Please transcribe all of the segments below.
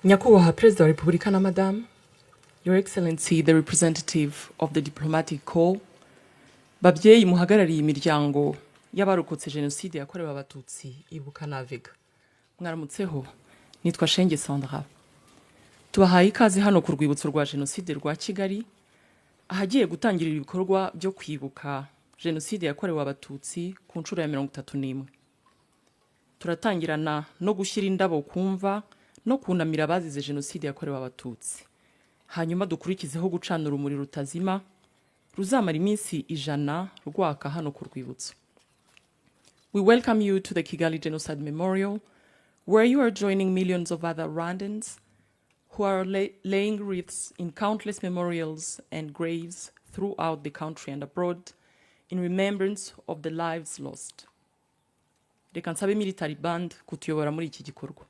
Nyakubahwa Perezida wa Repubulika na Madame, Your Excellency, the representative of the diplomatic corps, babyeyi muhagarariye imiryango y'abarokotse Jenoside yakorewe Abatutsi Kwibuka na Vega. Mwaramutseho, nitwa Shenge Sandra. Tubahaye ikaze hano ku rwibutso rwa Jenoside rwa Kigali, ahagiye gutangirira ibikorwa byo kwibuka Jenoside yakorewe Abatutsi ku nshuro ya 31. Turatangirana no gushyira indabo kumva no kunamira abazize Jenoside yakorewe Abatutsi. Hanyuma dukurikizeho gucana urumuri rutazima ruzamara iminsi 100 rwaka hano ku rwibutso. We welcome you to the Kigali Genocide Memorial, where you are joining millions of other Rwandans who are laying wreaths in countless memorials and graves throughout the country and abroad in remembrance of the lives lost. Reka nsabe military band kutuyobora muri iki gikorwa.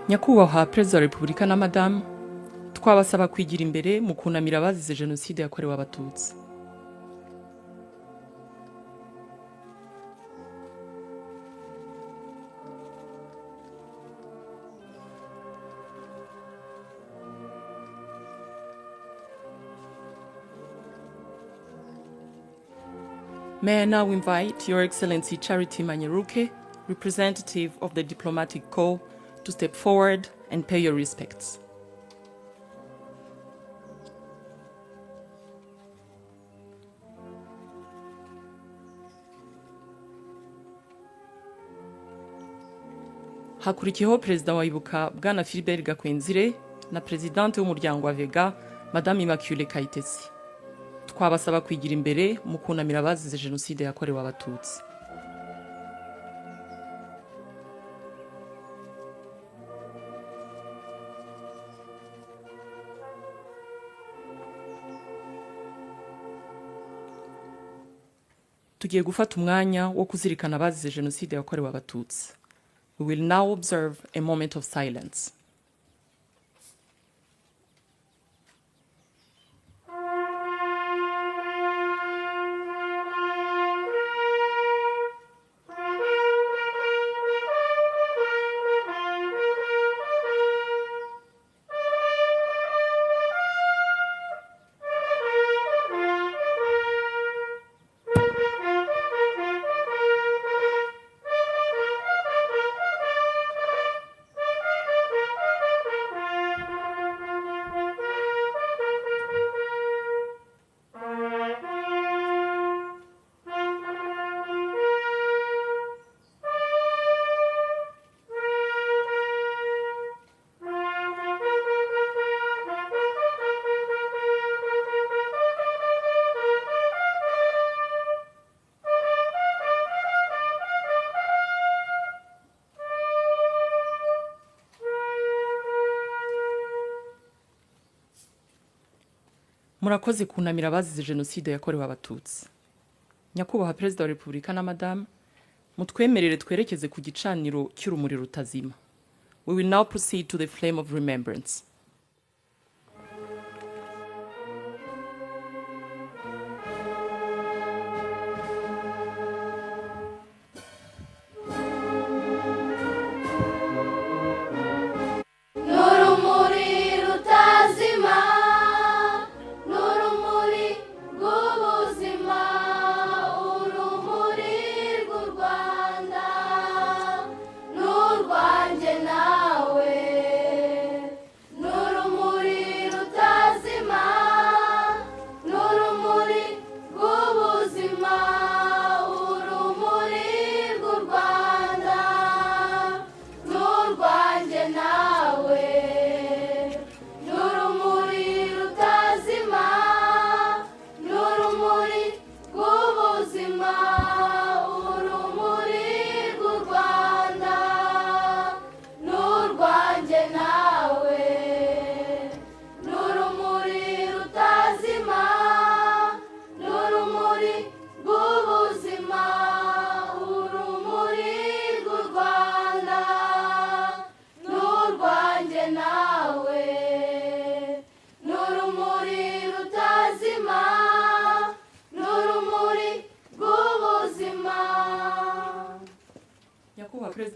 Nyakubahwa Perezida wa Repubulika na Madame, twabasaba kwigira imbere mu kunamira abazize Jenoside yakorewe Abatutsi. May I now invite Your Excellency Charity Manyeruke, representative of the diplomatic corps, to step forward and pay your respects. Hakurikiyeho Perezida wa Kwibuka Bwana Philbert Gakwenzire na Presidente w'umuryango wa Vega Madame Immaculée Kayitesi. Twabasaba kwigira imbere mu kunamira abazize Jenoside yakorewe Abatutsi. Tugiye gufata umwanya wo kuzirikana abazize Jenoside yakorewe Abatutsi. We will now observe a moment of silence. Murakoze kunamira abazize Jenoside yakorewe Abatutsi. Nyakubahwa Perezida wa Repubulika na Madame, mutwemerere twerekeze ku gicaniro cy'urumuri rutazima. We will now proceed to the flame of remembrance. Rwanda, n'u Rwanda nawe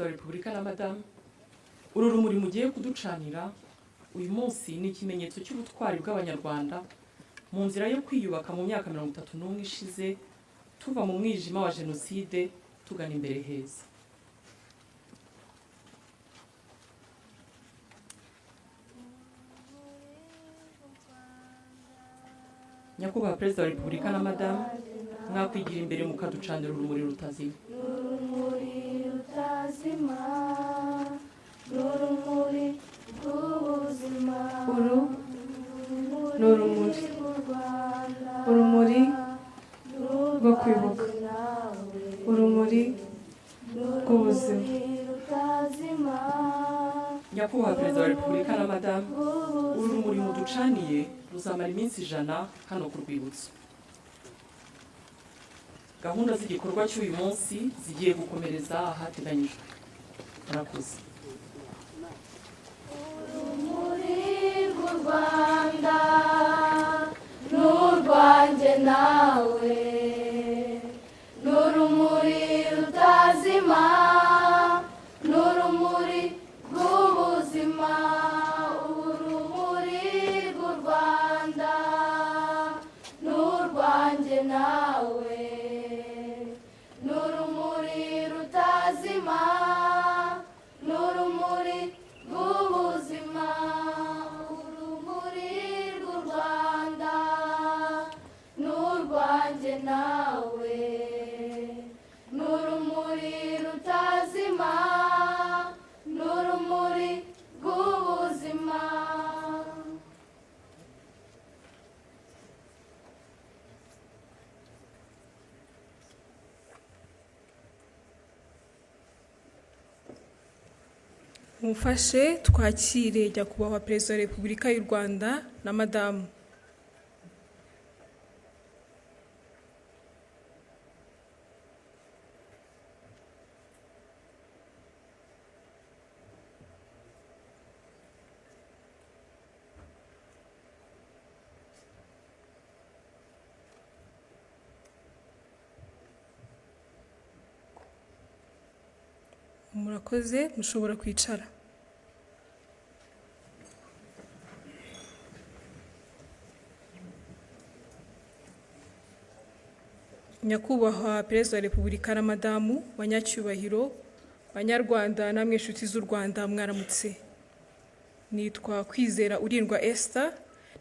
Perezida wa Repubulika na Madamu, uru rumuri mugiye kuducanira uyu munsi ni ikimenyetso cy'ubutwari bw'Abanyarwanda mu nzira yo kwiyubaka mu myaka 31 ishize tuva mu mwijima wa Jenoside tugana imbere heza. Nyakubahwa Perezida wa Repubulika na Madamu, mwakwigira imbere mukaducanira urumuri rutazima. Urumuri rutazima, urumuri rw'ubuzima. Uru ni urumuri rwo kwibuka, urumuri rw'ubuzima. Nyakubahwa Perezida wa Repubulika na Madamu, uru rumuri muducaniye ruzamara iminsi 100 hano ku rwibutso. Gahunda z'igikorwa cy'uyu munsi zigiye gukomereza ahateganyijwe. Murakoze. Urumuri rw'u Rwanda n'urwanjye nawe, n'urumuri rutazima, n'urumuri rw'ubuzima. Urumuri rw'u Rwanda n'urwanjye nawe, n'urumuri rutazima, n'urumuri rw'ubuzima. Urumuri rw'u Rwanda n'urwanjye nawe, n'urumuri rutazima, n'urumuri rw'ubuzima. Mufashe twakire Nyakubahwa Perezida wa Repubulika y'u Rwanda na Madamu. Murakoze, mushobora kwicara. Nyakubahwa Perezida wa Repubulika na Madamu, banyacyubahiro, Banyarwanda namwe inshuti z'u Rwanda, mwaramutse. Nitwa Kwizera Urindwa Esther,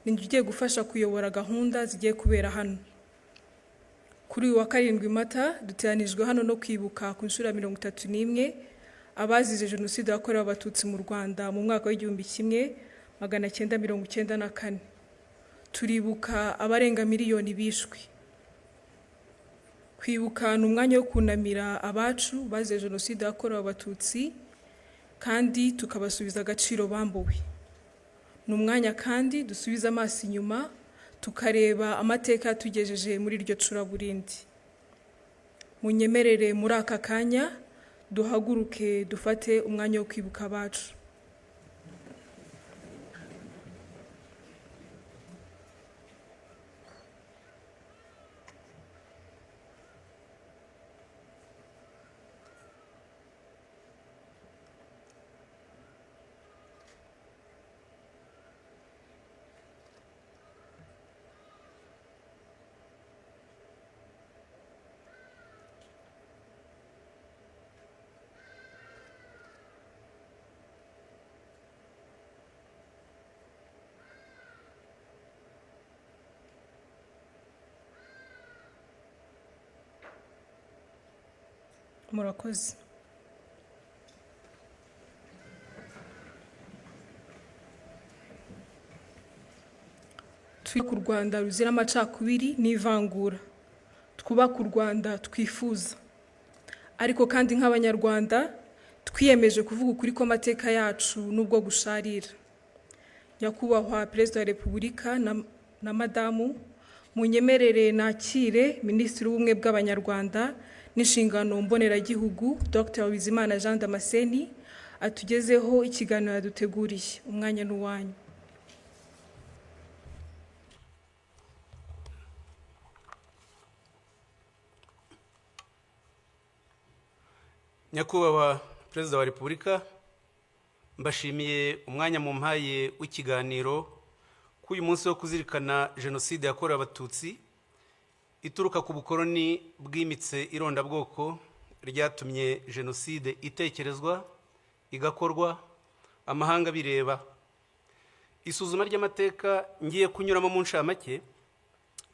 ninjye ugiye gufasha kuyobora gahunda zigiye kubera hano. Kuri uyu wa 7 Mata duteranijwe hano no kwibuka ku nshuro 31 abazize Jenoside yakorewe Abatutsi mu Rwanda mu mwaka w'1994. Turibuka abarenga miliyoni bishwe. Kwibuka ni umwanya wo kunamira abacu bazize Jenoside yakorewe Abatutsi kandi tukabasubiza agaciro bambuwe. Ni umwanya kandi dusubiza amaso inyuma tukareba amateka yatugejeje muri iryo curaburindi. Munyemerere muri aka kanya duhaguruke dufate umwanya wo kwibuka abacu. Murakoze. Twubaka u Rwanda ruzira amacakubiri n'ivangura. Twubaka u Rwanda twifuza. Ariko kandi nk'Abanyarwanda twiyemeje kuvuga ukuri ko amateka yacu nubwo gusharira. Nyakubahwa Perezida wa Repubulika na Madamu, munyemerere nakire Minisitiri w'Ubumwe bw'Abanyarwanda n'inshingano mboneragihugu Dr. Bizimana Jean Damascene atugezeho ikiganiro yaduteguriye. Umwanya n'uwanyu. Nyakubahwa Perezida wa Repubulika, mbashimiye umwanya mu mpaye w'ikiganiro k'uyu munsi wo kuzirikana Jenoside yakorewe Abatutsi ituruka ku bukoroni bwimitse irondabwoko ryatumye Jenoside itekerezwa, igakorwa, amahanga bireba. Isuzuma ry'amateka ngiye kunyuramo mu nshamake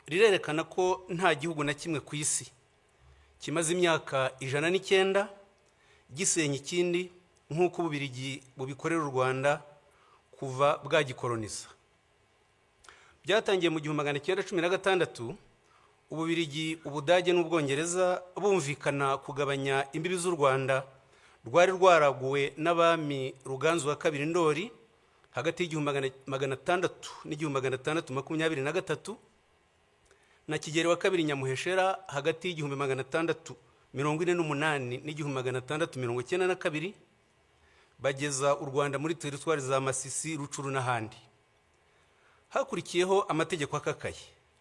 rirerekana ko nta gihugu na kimwe ku isi kimaze imyaka 109 gisenya ikindi nk'uko Ububiligi bubikorera u Rwanda kuva bwagikoloniza. Byatangiye mu 1916 Ububiligi, Ubudage n'Ubwongereza bumvikana kugabanya imbibi z'u Rwanda rwari rwaraguwe n'abami Ruganzu wa kabiri Ndoli hagati y'1600 n'1623 na Kigeli wa kabiri Nyamuheshera hagati y'1648 n'1692 bageza u Rwanda muri teritwari za Masisi, Rucuru n'ahandi. Hakurikiyeho amategeko akakaye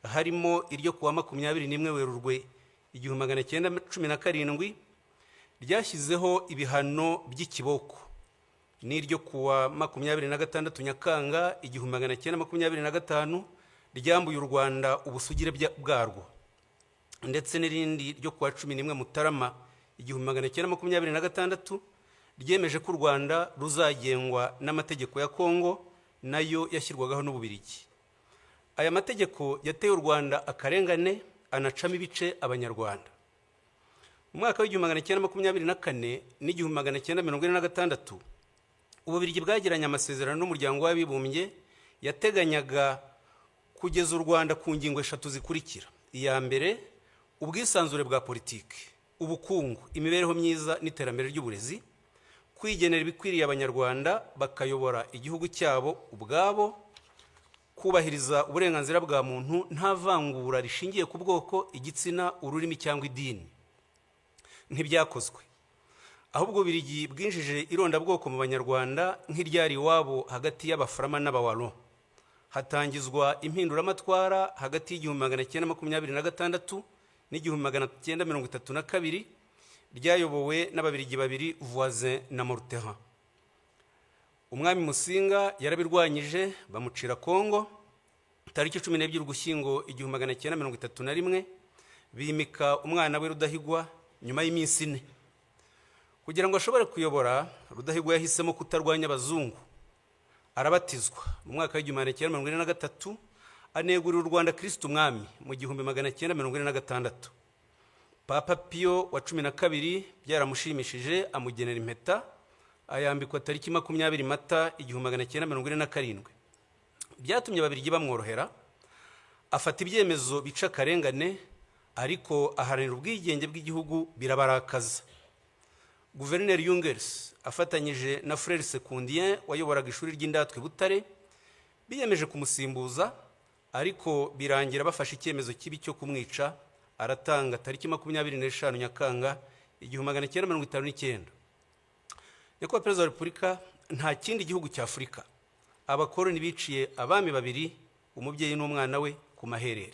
harimo iryo kuwa 21 Werurwe 1917 ryashyizeho ibihano by'ikiboko, n'iryo kuwa 26 Nyakanga 1925 ryambuye u Rwanda ubusugire bwarwo, ndetse n'irindi ryo kuwa 11 Mutarama 1926 ryemeje ko u Rwanda ruzagengwa n'amategeko ya Kongo nayo yashyirwagaho n'Ububiligi. Aya mategeko yateye u Rwanda akarengane, anacamo ibice Abanyarwanda. Mu mwaka w'1924 n'1946 Ububiligi bwagiranye amasezerano n'umuryango w'abibumbye yateganyaga kugeza u Rwanda ku ngingo 3 zikurikira: iya mbere, ubwisanzure bwa politiki, ubukungu, imibereho myiza n'iterambere ry'uburezi, kwigenera ibikwiriye Abanyarwanda bakayobora igihugu cyabo ubwabo, kubahiriza uburenganzira bwa muntu nta vangura rishingiye ku bwoko, igitsina, ururimi cyangwa idini. Ntibyakozwe, ahubwo Ububiligi bwinjije irondabwoko mu Banyarwanda nk'iryari iwabo hagati y'Abaframa n'Abawalo. Hatangizwa impinduramatwara hagati y'1926 n'1932 ryayobowe n'Ababiligi babiri, Voisin na Morteran. Umwami Musinga yarabirwanyije bamucira Kongo. Tariki 12 Ugushyingo 1931 bimika umwana we Rudahigwa nyuma y'iminsi 4. Kugira ngo ashobore kuyobora, Rudahigwa yahisemo kutarwanya abazungu. Arabatizwa mu mwaka w'1943 anegurira u Rwanda Kristo umwami mu 1946. Papa Pio wa 12 byaramushimishije amugenera impeta, ayambikwa tariki 20 Mata 1947. Byatumye Ababiligi bamworohera, afata ibyemezo bica akarengane, ariko aharanira ubwigenge bw'igihugu birabarakaza. Guverineri Jungers afatanyije na Frere Sekundien wayoboraga ishuri ry'indatwa Butare biyemeje kumusimbuza, ariko birangira bafashe icyemezo kibi cyo kumwica. Aratanga tariki 25 Nyakanga 1959. Nyakubahwa Perezida wa Repubulika, nta kindi gihugu cya Afurika abakoroni biciye abami babiri, umubyeyi n'umwana we, ku maherere.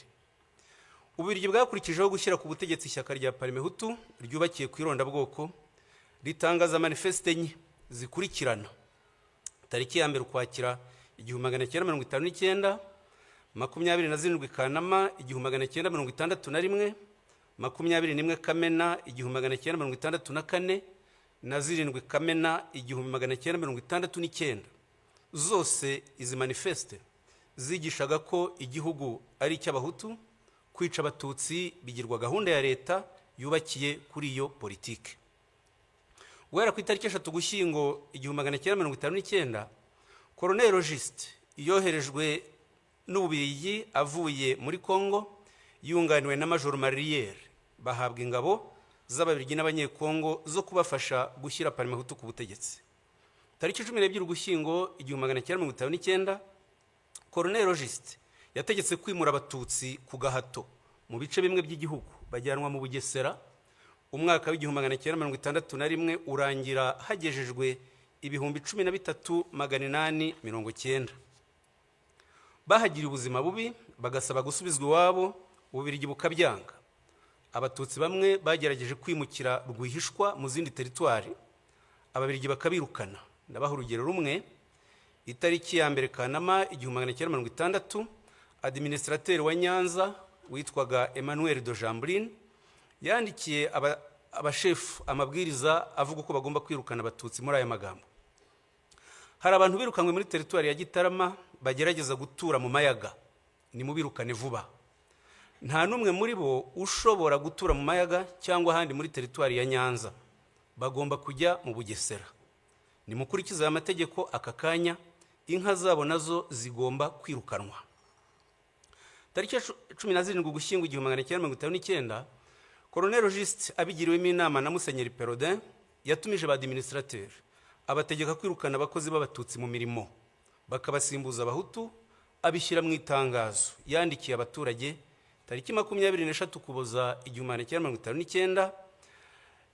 Ububiligi bwakurikijeho gushyira ku butegetsi ishyaka rya Parmehutu ryubakiye ku irondabwoko, ritangaza manifeste enye zikurikirana: tariki ya mbere Ukwakira 1959, 27 Kanama 1961, 21 Kamena 1964 na 7 Kamena 1969. Zose izi manifeste zigishaga ko igihugu ari icy'Abahutu, kwica Abatutsi bigirwa gahunda ya leta yubakiye kuri iyo politike. Guhera ku itariki 3 Ugushyingo 1959, Colonel Logiste yoherejwe n'Ububiligi avuye muri Kongo yunganiwe na Major Mariere, bahabwa ingabo z'Ababiligi n'Abanyekongo zo kubafasha gushyira Parmehutu ku butegetsi. Tariki 12 Ugushyingo 1959, Colonel Logiste yategetse kwimura Abatutsi ku gahato mu bice bimwe by'igihugu bajyanwa mu Bugesera. Umwaka w'1961 urangira hagejejwe 13,890. Bahagiriye ubuzima bubi, bagasaba gusubizwa iwabo, Ububiligi bukabyanga. Abatutsi bamwe bagerageje kwimukira rwihishwa mu zindi teritwari, ababirigi bakabirukana. Ndabaha urugero rumwe. Itariki ya mbere Kanama 1960, administrateur wa Nyanza witwaga Emmanuel de Jambrine yandikiye abashefu amabwiriza avuga ko bagomba kwirukana abatutsi muri aya magambo: hari abantu birukanywe muri teritwari ya Gitarama bagerageza gutura mu mayaga, ni mubirukane vuba. Nta numwe muri bo ushobora gutura mu mayaga cyangwa ahandi muri teritwari ya Nyanza, bagomba kujya mu Bugesera. Ni mukurikiza aya mategeko aka kanya, inka zabo nazo zigomba kwirukanwa. Tariki 17 Ugushyingo 1959, Colonel Juste abigiriwemo inama na Musenyeri Perodin yatumije ba administrateur abategeka kwirukana abakozi b'abatutsi mu mirimo, bakabasimbuza abahutu. Abishyira mu itangazo yandikiye abaturage tariki 23 Ukuboza 1959,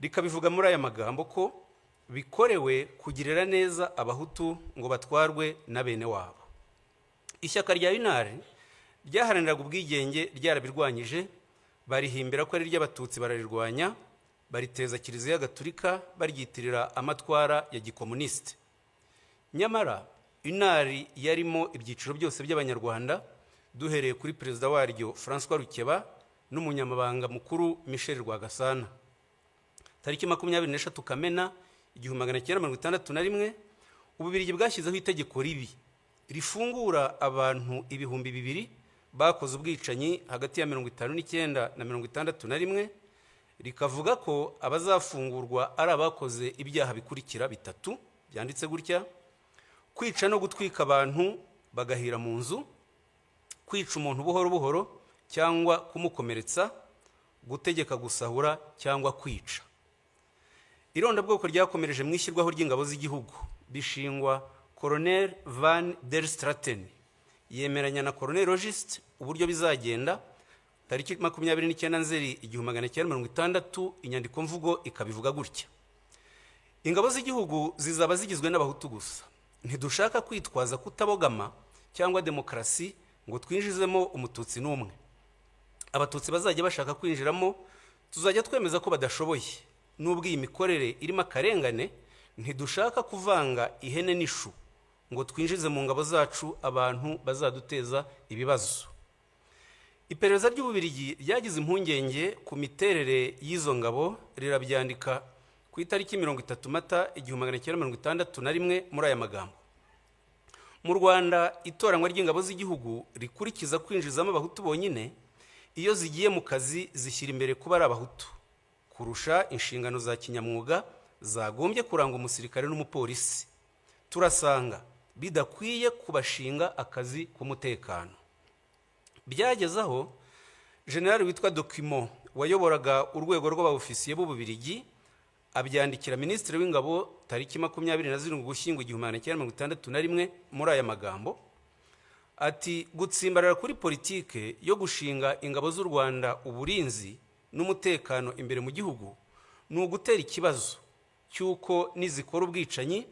rikabivuga muri aya magambo ko bikorewe kugirira neza abahutu ngo batwarwe na bene wabo. Ishyaka rya UNAR ryaharaniraga ubwigenge ryarabirwanyije, barihimbira ko ari ry'abatutsi bararirwanya, bariteza Kiliziya Gatolika baryitirira amatwara ya gikomuniste. Nyamara UNAR yarimo ibyiciro byose by'abanyarwanda, duhereye kuri perezida waryo François Rukeba n'umunyamabanga mukuru Michel Rwagasana. Tariki 23 Kamena 1961, Ububirigi bwashyizeho itegeko ribi rifungura abantu 2,000 bakoze ubwicanyi hagati ya 59 na 61, rikavuga ko abazafungurwa ari abakoze ibyaha bikurikira bitatu byanditse gutya: kwica no gutwika abantu bagahira mu nzu, kwica umuntu buhoro buhoro cyangwa kumukomeretsa, gutegeka gusahura cyangwa kwica. Irondabwoko ryakomereje mu ishyirwaho ry'ingabo z'igihugu, bishingwa Colonel Van der Straten yemeranya na Colonel Juste uburyo bizagenda. Tariki 29 Nzeri 1960, inyandiko mvugo ikabivuga gutya: ingabo z'igihugu zizaba zigizwe n'abahutu gusa. Ntidushaka kwitwaza kutabogama cyangwa demokarasi ngo twinjizemo umututsi n'umwe. Abatutsi bazajya bashaka kwinjiramo tuzajya twemeza ko badashoboye. Nubwo iyi mikorere irimo akarengane, ntidushaka kuvanga ihene n'ishu ngo twinjize mu ngabo zacu abantu bazaduteza ibibazo. Iperereza ry'Ububirigi ryagize impungenge ku miterere y'izo ngabo, rirabyandika ku itariki 30 Mata 1961 muri aya magambo: mu Rwanda itoranwa ry'ingabo z'igihugu rikurikiza kwinjizamo abahutu bonyine. Iyo zigiye mu kazi zishyira imbere kuba ari abahutu kurusha inshingano za kinyamwuga zagombye kuranga umusirikare n'umupolisi. Turasanga bidakwiye kubashinga akazi k'umutekano. Byageze aho General witwa Document wayoboraga urwego rw'abaofisiye b'Ububirigi abyandikira Minisitiri w'Ingabo tariki 27 Ugushyingo 1961 muri aya magambo ati: gutsimbarara kuri politike yo gushinga ingabo z'u Rwanda uburinzi n'umutekano imbere mu gihugu ni ugutera ikibazo cy'uko nizikora ubwicanyi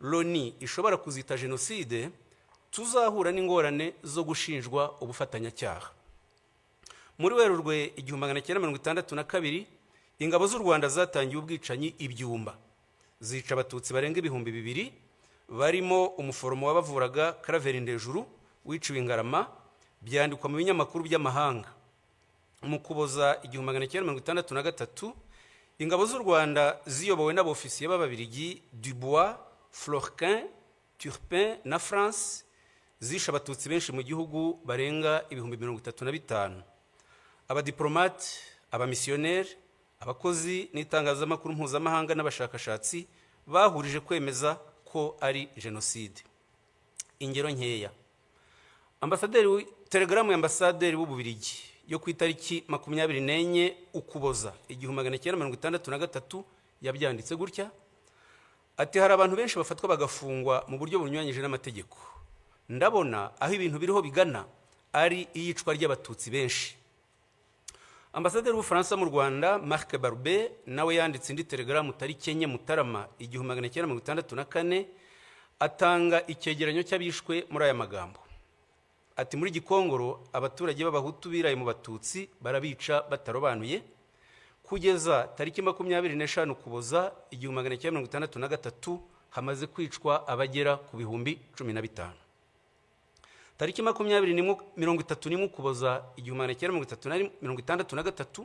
Loni ishobora kuzita Jenoside, tuzahura n'ingorane zo gushinjwa ubufatanyacyaha. Muri Werurwe 1962, ingabo z'u Rwanda zatangiye ubwicanyi ibyumba, zica abatutsi barenga 2,000 barimo umuforomo wabavuraga Karaveri Ndejuru wiciwe Ngarama, byandikwa mu binyamakuru by'amahanga. Mu Kuboza 1963, ingabo z'u Rwanda ziyobowe n'abofisiye b'Ababirigi Dubois, Florquin, Turpin na France zisha abatutsi benshi mu gihugu barenga 35,000. Abadiplomate, abamisiyoneri, abakozi n'itangazamakuru mpuzamahanga n'abashakashatsi bahurije kwemeza ko ari Jenoside. Ingero nkeya: telegramu ya ambasaderi w'Ububirigi yo ku itariki 24 Ukuboza 1963 yabyanditse gutya ati: hari abantu benshi bafatwa bagafungwa mu buryo bunyuranyije n'amategeko. Ndabona aho ibintu biriho bigana ari iyicwa ry'abatutsi benshi. Ambasaderi w'Ubufaransa mu Rwanda Marc Barbe nawe yanditse indi telegramu tariki 4 Mutarama 1964 atanga icyegeranyo cy'abishwe muri aya magambo ati: muri Gikongoro abaturage b'abahutu biraye mu batutsi barabica batarobanuye. kugeza tariki 25 Ukuboza 1963 hamaze kwicwa abagera ku bihumbi 15. Tariki 30 Ukuboza 1963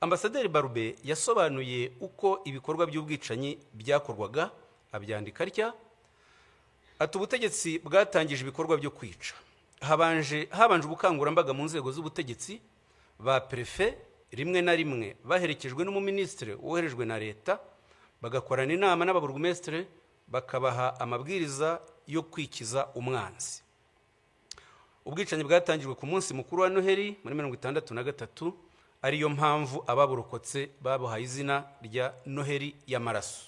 Ambasaderi Barube yasobanuye uko ibikorwa by'ubwicanyi byakorwaga, abyandika atya: ati ubutegetsi bwatangije ibikorwa byo kwica. Habanje ubukangurambaga mu nzego z'ubutegetsi, ba prefe rimwe na rimwe baherekejwe n'umuministre woherejwe na leta, bagakorana inama n'ababurugumestre bakabaha amabwiriza yo kwikiza umwanzi. Ubwicanyi bwatangijwe ku munsi mukuru wa Noheli muri 1963, ariyo mpamvu ababurokotse babuhaye izina rya Noheli y'amaraso.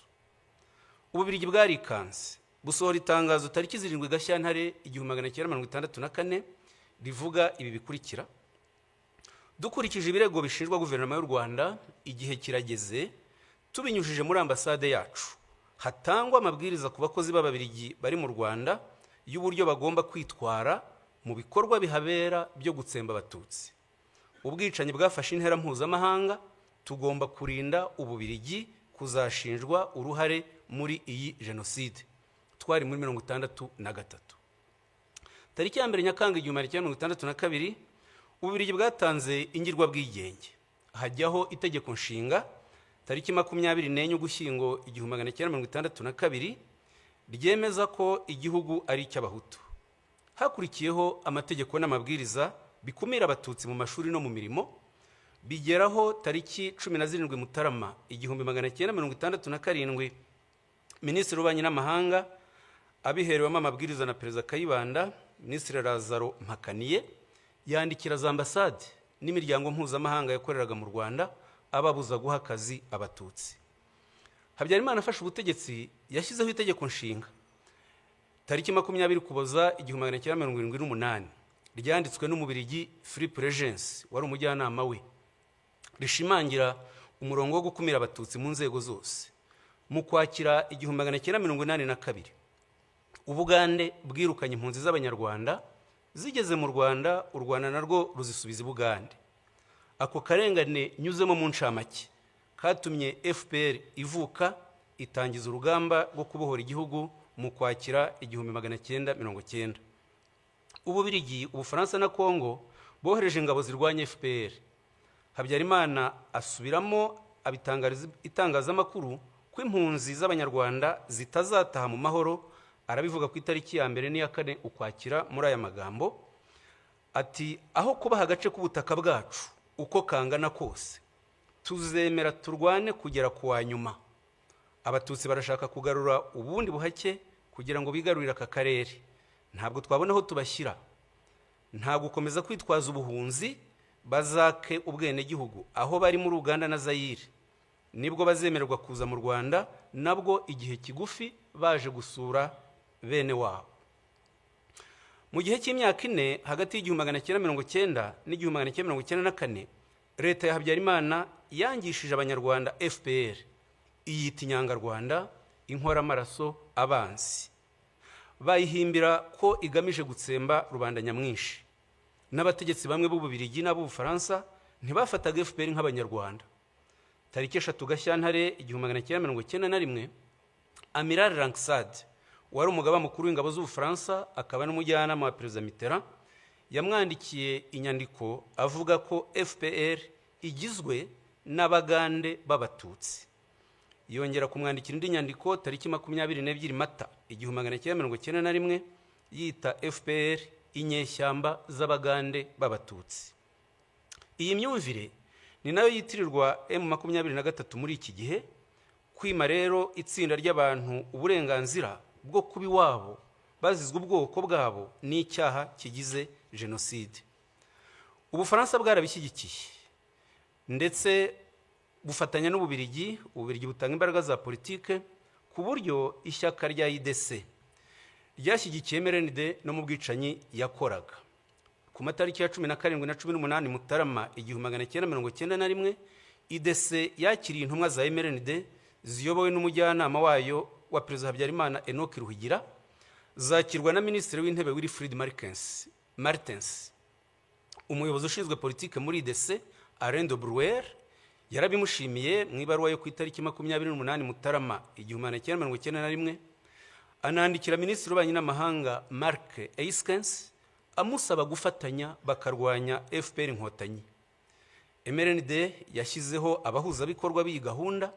Ububirigi bwarikanze busohora itangazo tariki 7 Gashyantare 1964 rivuga ibi bikurikira: dukurikije ibirego bishinjwa guverinoma y'u Rwanda, igihe kirageze tubinyujije muri ambasade yacu hatangwa amabwiriza ku bakozi b'Ababirigi bari mu Rwanda y'uburyo bagomba kwitwara mu bikorwa bihabera byo gutsemba Abatutsi. Ubwicanyi bwafashe intera mpuzamahanga, tugomba kurinda Ububirigi kuzashinjwa uruhare muri iyi Jenoside. Twari muri 1963. Tariki ya 1 Nyakanga 1962 Ububirigi bwatanze ingirwa bwigenge, hajyaho itegeko nshinga tariki 24 Ugushyingo 1962 ryemeza ko igihugu ari icy'Abahutu. Hakurikiyeho amategeko n'amabwiriza bikumira Abatutsi mu mashuri no mu mirimo, bigeraho tariki 17 Mutarama 1967 Minisitiri w'Ububanyi n'Amahanga abiherewemo amabwiriza na Perezida Kayibanda, Minisitiri Lazaro Mpakaniye yandikira za ambasade n'imiryango mpuzamahanga yakoreraga mu Rwanda ababuza guha akazi Abatutsi. Habyarimana afashe ubutegetsi yashyizeho itegeko nshinga tariki 20 Ukuboza 1978 ryanditswe n'Umubirigi Philippe Regency wari umujyanama we, rishimangira umurongo wo gukumira Abatutsi mu nzego zose. Mu Kwakira 1982 Ubugande bwirukanye impunzi z'Abanyarwanda zigeze mu Rwanda, u Rwanda narwo ruzisubiza i Bugande. Ako karengane nyuzemo mu ncamake katumye FPR ivuka, itangiza urugamba rwo kubohora igihugu mu Kwakira 1990. Ububirigi, Ubufaransa na Kongo bohereje ingabo zirwanya FPR. Habyarimana asubiramo abitangariza itangazamakuru ko impunzi z'Abanyarwanda zitazataha mu mahoro. Arabivuga ku itariki ya 2 n'iya 4 Ukwakira muri aya magambo ati: aho kubaha agace k'ubutaka bwacu uko kangana kose, tuzemera turwane kugera ku wa nyuma. Abatutsi barashaka kugarura ubundi buhake kugira ngo bigarurire aka karere. Ntabwo twabona aho tubashyira, nta gukomeza kwitwaza ubuhunzi, bazake ubwene gihugu aho bari muri Uganda na Zaire. Nibwo bazemererwa kuza mu Rwanda, nabwo igihe kigufi baje gusura bene wabo. Mu gihe cy'imyaka 4 hagati y'1990 n'1994 leta ya Habyarimana yangishije Abanyarwanda FPR, iyita inyangarwanda, inkoramaraso, abanzi. Bayihimbira ko igamije gutsemba rubanda nyamwinshi. N'abategetsi bamwe b'Ububirigi n'Ubufaransa ntibafataga FPR nk'Abanyarwanda. Tariki 3 Gashyantare 1991 Amiral Langsade wari umugaba mukuru w'ingabo z'Ubufaransa akaba n'umujyanama wa Perezida Mitterrand yamwandikiye inyandiko avuga ko FPR igizwe n'Abagande b'Abatutsi. Yongera kumwandikira indi nyandiko tariki 22 Mata 1991 yita FPR inyeshyamba z'Abagande b'Abatutsi. Iyi myumvire ni nayo yitirirwa M23 muri iki gihe, kwima rero itsinda ry'abantu uburenganzira bwo kuba iwabo bazizwe ubwoko bwabo n'icyaha kigize Jenoside. Ubufaransa bwarabishyigikiye ndetse bufatanya n'Ububirigi. Ububirigi butanga imbaraga za politike ku buryo ishyaka rya IDC ryashyigikiye MRND no mu bwicanyi yakoraga. Ku matariki ya 17 na 18 Mutarama 1991 IDC yakiriye intumwa za MRND ziyobowe n'umujyanama wayo wa Perezida Habyarimana Enoch Ruhigira, zakirwa na Minisitiri w'Intebe Wilfried Martens. Umuyobozi ushinzwe politike muri IDC Alain de Brouwer yarabimushimiye mu ibaruwa yo ku itariki 28 Mutarama 1991, anandikira minisitiri w'ububanyi n'amahanga Mark Eiskens amusaba gufatanya bakarwanya FPR inkotanyi. MRND yashyizeho abahuzabikorwa b'iyi gahunda,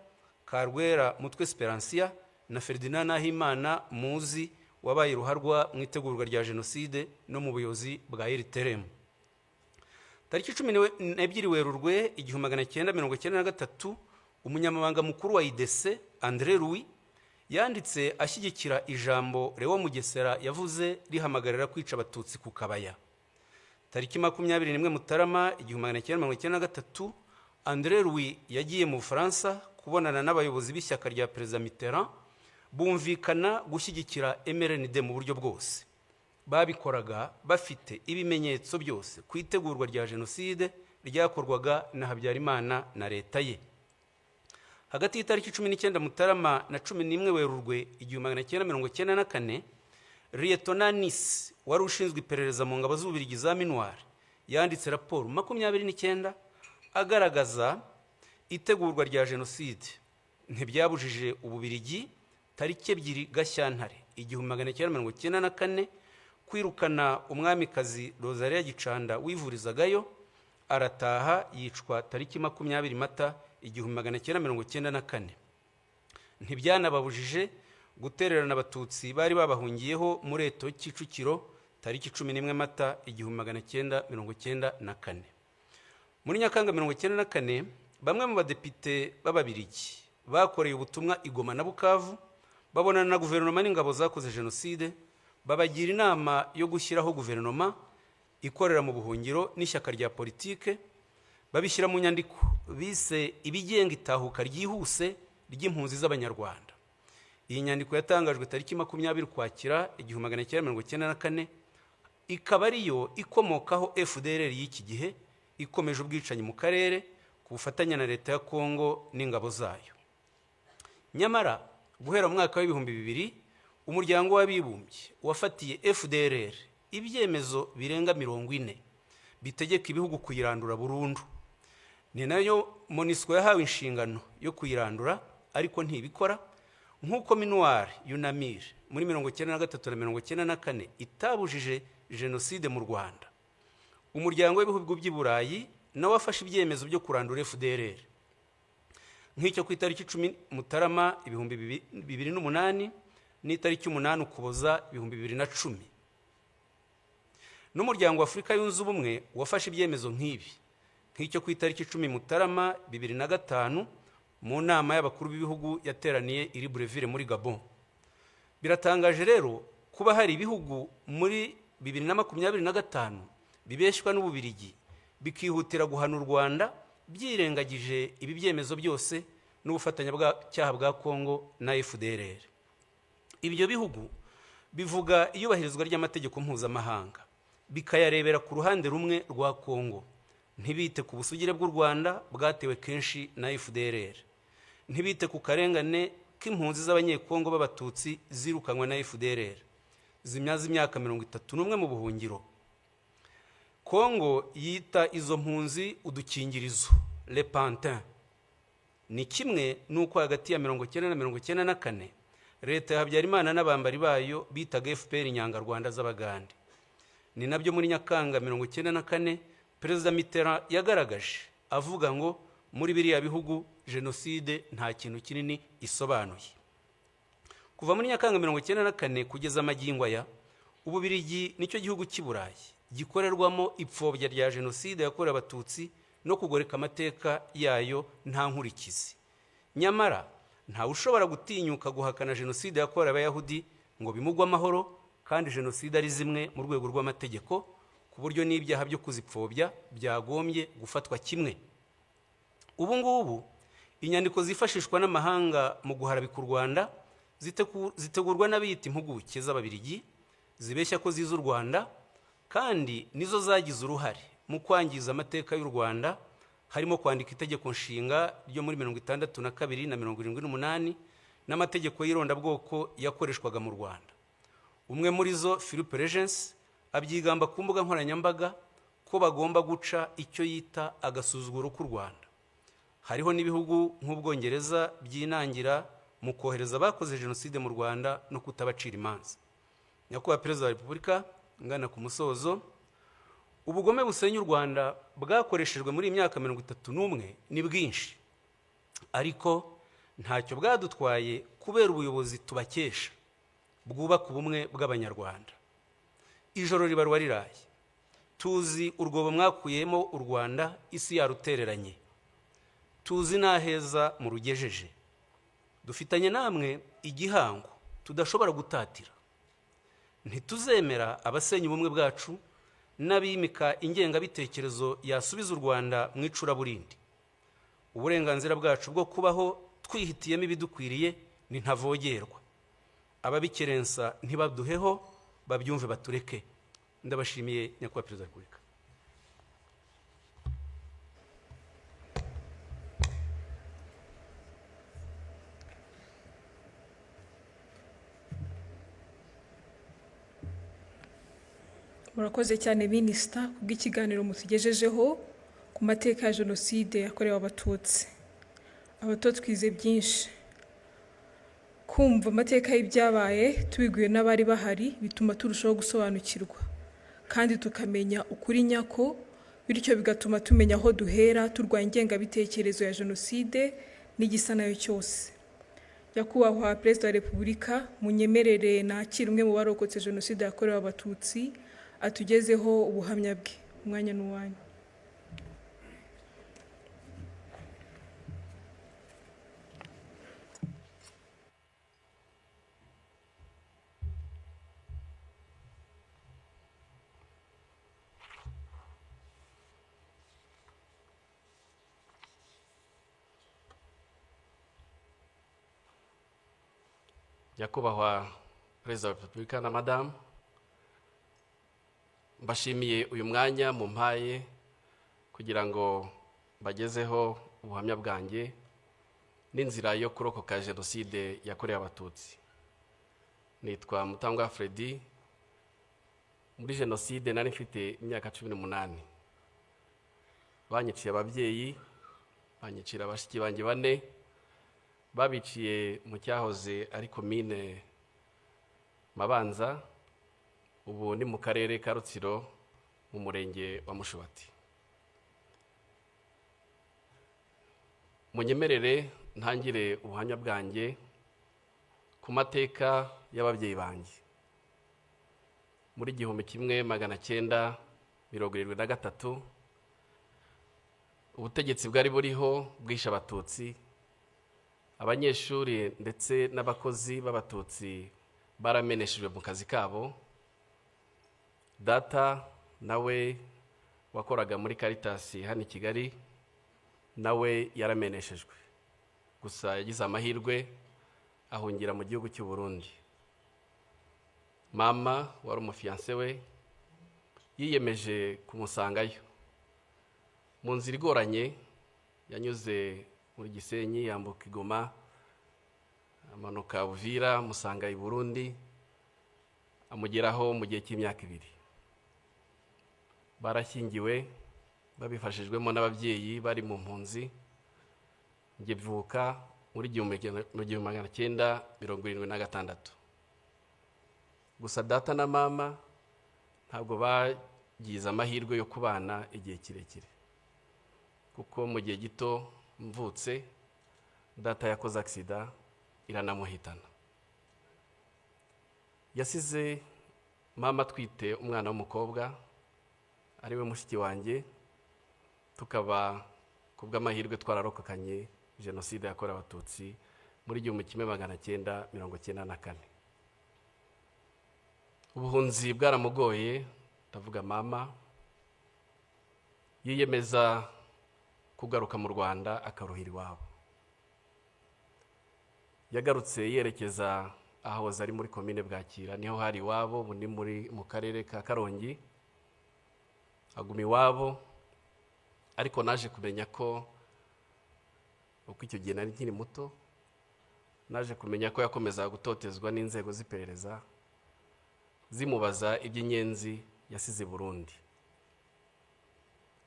Karwera Mutwe Speransia na Ferdinand Ndahimana muzi wabaye ruharwa mu itegurwa rya Jenoside no mu buyobozi bwa RTRM. Tariki 12 Werurwe 1993, umunyamabanga mukuru wa IDC André Louis yanditse ashyigikira ijambo Lewo Mugesera yavuze rihamagarira kwica Abatutsi ku Kabaya. Tariki 21 Mutarama 1993, André Louis yagiye mu Bufaransa kubonana n'abayobozi b'ishyaka rya Perezida Mitterrand, bumvikana gushyigikira MRND mu buryo bwose. Babikoraga bafite ibimenyetso byose ku itegurwa rya Jenoside ryakorwaga na Habyarimana na leta ye. Hagati y'itariki 19 Mutarama na 11 Werurwe 1994, Lieutenant Nice wari ushinzwe iperereza mu ngabo z'Ububiligi za Minuar yanditse raporo 29 agaragaza itegurwa rya Jenoside ntibyabujije Ububiligi tariki 2 Gashyantare 1994 kwirukana umwamikazi Rosalia Gicanda wivurizagayo, arataha yicwa tariki 20 Mata 1994. Ntibyanababujije gutererana Abatutsi bari babahungiyeho muri Eto Kicukiro tariki 11 Mata 1994. Muri Nyakanga 1994, bamwe mu badepite b'Ababiligi bakoreye ubutumwa i Goma na Bukavu, babonana na guverinoma n'ingabo zakoze Jenoside, babagira inama yo gushyiraho guverinoma ikorera mu buhungiro n'ishyaka rya politike, babishyira mu nyandiko bise ibigenga itahuka ryihuse ry'impunzi z'Abanyarwanda. Iyi nyandiko yatangajwe tariki 20 Ukwakira 1994, ikaba ariyo ikomokaho FDLR y'iki gihe ikomeje ubwicanyi mu karere ku bufatanye na leta ya Kongo n'ingabo zayo. Nyamara guhera mu mwaka w'ibihumbi 2000, umuryango w'abibumbye wafatiye FDLR ibyemezo birenga 40 bitegeka ibihugu kuyirandura burundu. Ni nayo MONUSCO yahawe inshingano yo kuyirandura, ariko ntibikora, nk'uko Minuar Yunamir muri 1993 na 1994 itabujije Jenoside mu Rwanda. Umuryango w'ibihugu by'i Burayi nawe wafashe ibyemezo byo kurandura FDLR, nk'icyo ku itariki 10 Mutarama 2008 n'itariki 8 Ukuboza 2010. N'umuryango wa Afurika yunze ubumwe wafashe ibyemezo nk'ibi, nk'icyo ku itariki 10 Mutarama 2005 mu nama y'abakuru b'ibihugu yateraniye i Libreville muri Gabon. Biratangaje rero kuba hari ibihugu muri 2025 bibeshwa n'Ububiligi bikihutira guhana u Rwanda byirengagije ibi byemezo byose n'ubufatanya bw'icyaha bwa Kongo na FDLR. Ibyo bihugu bivuga iyubahirizwa ry'amategeko mpuzamahanga, bikayarebera ku ruhande rumwe rwa Kongo, ntibite ku busugire bw'u Rwanda bwatewe kenshi na FDLR, ntibite ku karengane k'impunzi z'Abanyekongo b'Abatutsi zirukanywe na FDLR zimyaza imyaka 31 mu buhungiro. Kongo yita izo mpunzi udukingirizo, le pantin. Ni kimwe nuko hagati ya 1990 na 1994 leta ya Habyarimana n'abambari bayo bitaga FPR inyangarwanda z'Abagande. Ni nabyo muri Nyakanga 1994 Perezida Mitterrand yagaragaje avuga ngo muri biriya bihugu Jenoside nta kintu kinini isobanuye. Kuva muri Nyakanga 1994 kugeza magingo aya, Ububiligi nicyo gihugu cy'i Burayi gikorerwamo ipfobya rya Jenoside yakorewe Abatutsi no kugoreka amateka yayo nta nkurikizi. Nyamara nta ushobora gutinyuka guhakana Jenoside yakorewe Abayahudi ngo bimugwe amahoro, kandi Jenoside ari zimwe mu rwego rw'amategeko, ku buryo n'ibyaha byo kuzipfobya byagombye gufatwa kimwe. Ubu ngubu inyandiko zifashishwa n'amahanga mu guharabika u Rwanda zitegurwa n'abiyita impuguke z'Ababiligi zibeshya ko ziza u Rwanda, kandi nizo zagize uruhare mu kwangiza amateka y'u Rwanda, harimo kwandika itegeko nshinga ryo muri 62 na 78 n'amategeko y'irondabwoko yakoreshwaga mu Rwanda. Umwe muri zo, Philippe Regency, abyigamba ku mbuga nkoranyambaga ko bagomba guca icyo yita agasuzuguro k'u Rwanda. hariho n'ibihugu nk'Ubwongereza byinangira mu kohereza abakoze jenoside mu Rwanda no kutabacira imanza. Nyakubahwa Perezida wa Repubulika, ngana ku musozo, ubugome busenya u Rwanda bwakoreshejwe muri imyaka 31 ni bwinshi, ariko ntacyo bwadutwaye kubera ubuyobozi tubakesha bwubaka ubumwe bw'Abanyarwanda. Ijoro ribarwa riraye, tuzi urwobo mwakuyemo u Rwanda isi yarutereranye, tuzi n'aheza mu rugejeje. Dufitanye namwe igihango tudashobora gutatira. Ntituzemera abasenya ubumwe bwacu n'abimika ingengabitekerezo yasubiza u Rwanda mu icuraburindi. Uburenganzira bwacu bwo kubaho twihitiyemo ibidukwiriye ni ntavogerwa. Ababikerensa ntibaduheho, babyumve batureke. Ndabashimiye Nyakubahwa Perezida wa Repubulika. Murakoze cyane Minisita kubw'ikiganiro mutugejejeho ku mateka ya Jenoside yakorewe Abatutsi. Abato twize byinshi. Kumva amateka y'ibyabaye tubiguye n'abari bahari bituma turushaho gusobanukirwa kandi tukamenya ukuri nyako, bityo bigatuma tumenya aho duhera turwanya ingengabitekerezo ya Jenoside n'igisa nayo cyose. Nyakubahwa Perezida wa Repubulika, munyemerere nakire umwe mu barokotse Jenoside yakorewe Abatutsi atugezeho ubuhamya bwe. Umwanya n'uwanyu. Nyakubahwa Perezida wa Repubulika na Madamu, mbashimiye uyu mwanya mumpaye kugira ngo bagezeho ubuhamya bwanjye n'inzira yo kurokoka Jenoside yakorewe Abatutsi. Nitwa Mutangwa Freddy. Muri Jenoside nari mfite imyaka 18. Banyiciye ababyeyi, banyicira abashiki banjye 4, babiciye mu cyahoze ari komine Mabanza, ubu ni mu karere ka Rutsiro mu murenge wa Mushubati. Munyemerere ntangire ubuhamya bwanjye ku mateka y'ababyeyi banjye. Muri 1973 ubutegetsi bwari buriho bwishe Abatutsi. Abanyeshuri ndetse n'abakozi b'Abatutsi barameneshejwe mu kazi kabo. Data nawe wakoraga muri Caritas hano i Kigali nawe yarameneshejwe. Gusa yagize amahirwe ahungira mu gihugu cy'u Burundi. Mama wari umufiance we yiyemeje kumusangayo. Mu nzira igoranye yanyuze muri Gisenyi, yambuka Igoma, amanuka Uvira, musanga i Burundi, amugeraho mu gihe cy'imyaka 2. Barashyingiwe babifashijwemo n'ababyeyi bari mu mpunzi. Njye mvuka muri 1976. Gusa data na mama ntabwo bagize amahirwe yo kubana igihe kirekire, kuko mu gihe gito mvutse data yakoze accident iranamuhitana. Yasize mama twite umwana w'umukobwa ariwe mushiki wanjye, tukaba kubw'amahirwe twararokokanye Jenoside yakorewe Abatutsi muri 1994. Ubuhunzi bwaramugoye, ndavuga mama yiyemeza kugaruka mu Rwanda akaruhira iwabo. Yagarutse yerekeza aho ari muri komine Bwakira, niho hari iwabo, ubu ni mu karere ka Karongi. Aguma iwabo, ariko naje kumenya ko uko icyo gihe nari nkiri muto, naje kumenya ko yakomeza gutotezwa n'inzego z'iperereza zimubaza iby'inyenzi yasize Burundi.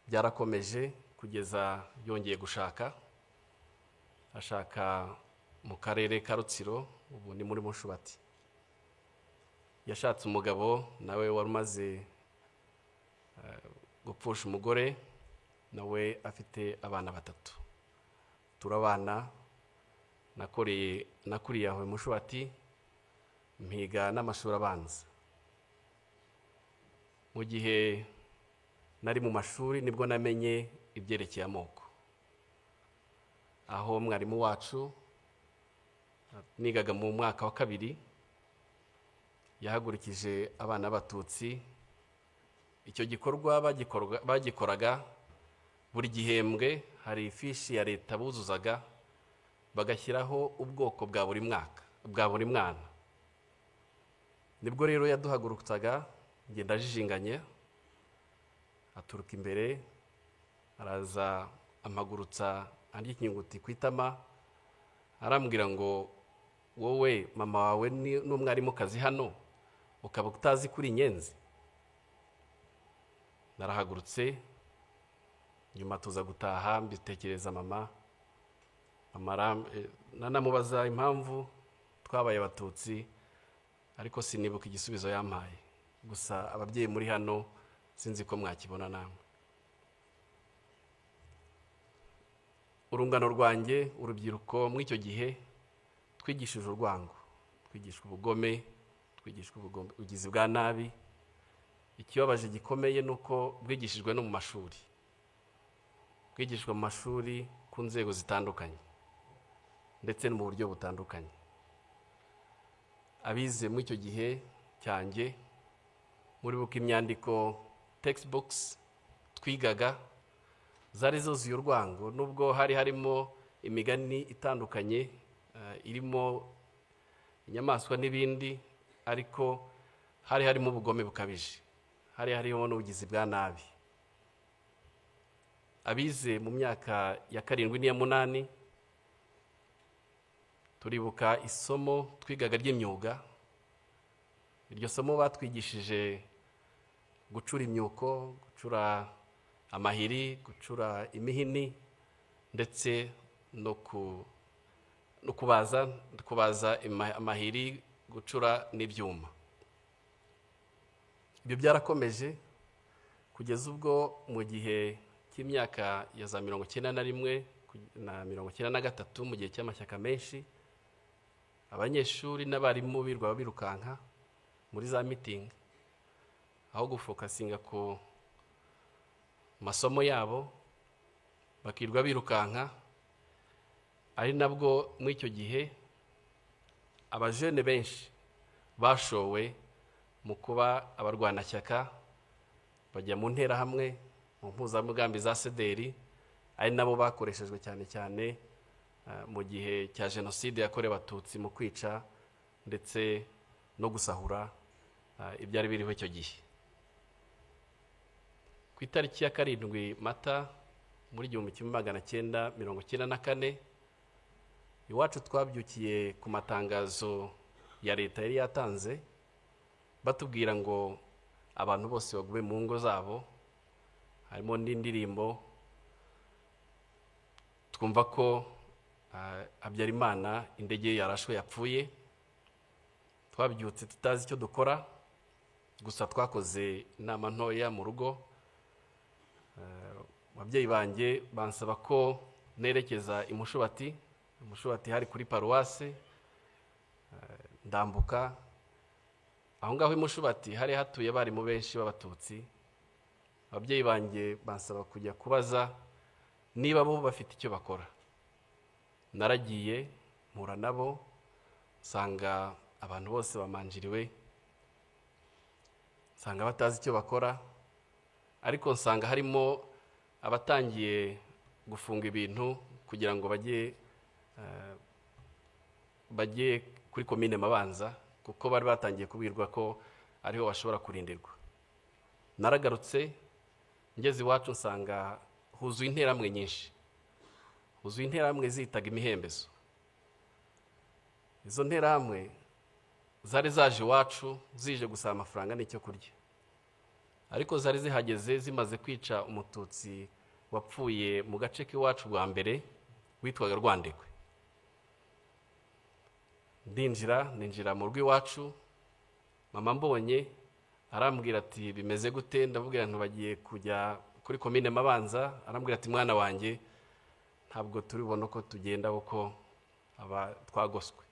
Byarakomeje kugeza yongeye gushaka, ashaka mu karere ka Rutsiro, ubu ni muri Mushubati. Yashatse umugabo nawe wari umaze gupfusha umugore, nawe afite abana 3. Turabana, nakuriye aho Mushubati, mpiga n'amashuri abanza. Mu gihe nari mu mashuri nibwo namenye ibyerekeye amoko. Aho mwarimu wacu nigaga mu mwaka wa 2 yahagurikije abana b'Abatutsi. Icyo gikorwa bagikoraga buri gihembwe, hari ifishi ya leta buzuzaga bagashyiraho ubwoko bwa buri mwaka, bwa buri mwana. Nibwo rero yaduhagurutsaga, ngenda jijinganye, aturuka imbere, araza amagurutsa andi ikinyuguti kwitama, arambwira ngo wowe mama wawe n'umwarimu kazi hano ukaba utazi kuri Inyenzi. Narahagurutse, nyuma tuza gutaha, mbitekereza mama nanamubaza impamvu twabaye Abatutsi, ariko sinibuka igisubizo yampaye. Gusa ababyeyi muri hano sinzi ko mwakibona namwe. Urungano rwanjye, urubyiruko muri icyo gihe twigishije urwango, twigishwa ubugome, twigishwa ubugizi bwa nabi. Ikibabaje gikomeye nuko bwigishijwe no mu mashuri, bwigishwa mu mashuri ku nzego zitandukanye ndetse no mu buryo butandukanye. Abize muri icyo gihe cyanjye, muri buka imyandiko textbooks twigaga zari zuzuye urwango, nubwo hari harimo imigani itandukanye, irimo inyamaswa n'ibindi, ariko hari harimo ubugome bukabije, hari harimo n'ubugizi bwa nabi. Abize mu myaka ya 7 n'iya 8 turibuka isomo twigaga ry'imyuga. Iryo somo batwigishije gucura imyuko, gucura amahiri, gucura imihini, ndetse no kubaza amahiri, gucura n'ibyuma. Ibyo byarakomeje kugeza ubwo mu gihe cy'imyaka ya za 91 na 93, mu gihe cy'amashyaka menshi, abanyeshuri n'abarimu birwa birukanka muri za meeting, aho gufokasinga ku masomo yabo bakirwa birukanka. Ari nabwo muri icyo gihe abajene benshi bashowe mu kuba abarwanashyaka, bajya mu ntera hamwe, mu mpuzamugambi za sederi, ari nabo bakoreshejwe cyane cyane mu gihe cya Jenoside yakorewe Abatutsi, mu kwica ndetse no gusahura ibyari biriho icyo gihe. Ku itariki ya 7 Mata muri 1994, iwacu twabyukiye ku matangazo ya leta yari yatanze, batubwira ngo abantu bose bagume mu ngo zabo. Harimo n'indirimbo, twumva ko Habyarimana indege yarashwe yapfuye. Twabyutse tutazi icyo dukora, gusa twakoze inama ntoya mu rugo. Ababyeyi banjye bansaba ko nerekeza i Mushubati. Mushubati hari kuri paruwase. Ndambuka aho ngaho i Mushubati hari hatuye abarimu benshi b'Abatutsi. Ababyeyi banjye bansaba kujya kubaza niba bo bafite icyo bakora. Naragiye mpura nabo, nsanga abantu bose bamanjiriwe, nsanga batazi icyo bakora, ariko nsanga harimo abatangiye gufunga ibintu kugira ngo bajye kuri komine Mabanza, kuko bari batangiye kubwirwa ko ariho bashobora kurindirwa. Naragarutse ngeze iwacu nsanga huzuye interamwe nyinshi, huzuye interamwe zitaga imihembezo. Izo interamwe zari zaje iwacu zije gusaba amafaranga n'icyo kurya, ariko zari zihageze zimaze kwica Umututsi wapfuye mu gace k'iwacu bwa mbere witwaga Rwandekwe. ninjira mu rugo iwacu. Mama mbonye arambwira ati bimeze gute, ndavugira nti bagiye kujya kuri komine Mabanza. Arambwira ati mwana wanjye ntabwo turibona ko tugenda uko aba twagoswe.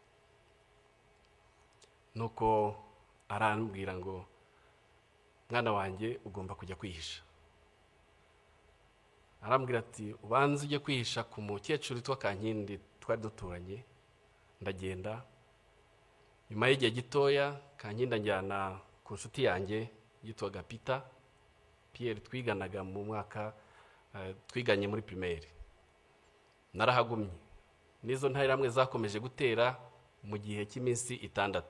Nuko arambwira ngo mwana wanjye ugomba kujya kwihisha. Arambwira ati ubanze ujye kwihisha ku mukecuru witwa Kankindi twari duturanye. Ndagenda, nyuma y'igihe gitoya Kankindi anjyana ku nshuti yanjye yitwaga Pierre, twiganaga mu mwaka twiganye muri primaire. Narahagumye, nizo ntariramwe zakomeje gutera mu gihe cy'iminsi 6.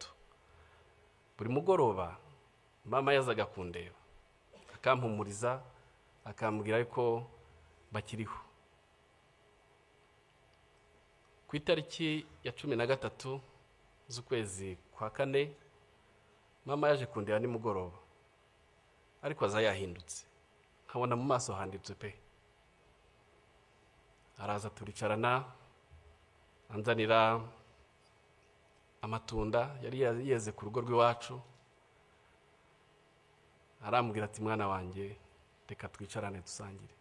Buri mugoroba mama yazaga kundeba akampumuriza, akambwira ko bakiriho. Ku itariki ya 13 z'ukwezi kwa 4 mama yaje kundeba nimugoroba, ariko aza yahindutse, nkabona mu maso handitse pe. Araza turicarana, anzanira amatunda yari yeze ku rugo rw'iwacu. Arambwira ati mwana wanjye reka twicarane dusangire.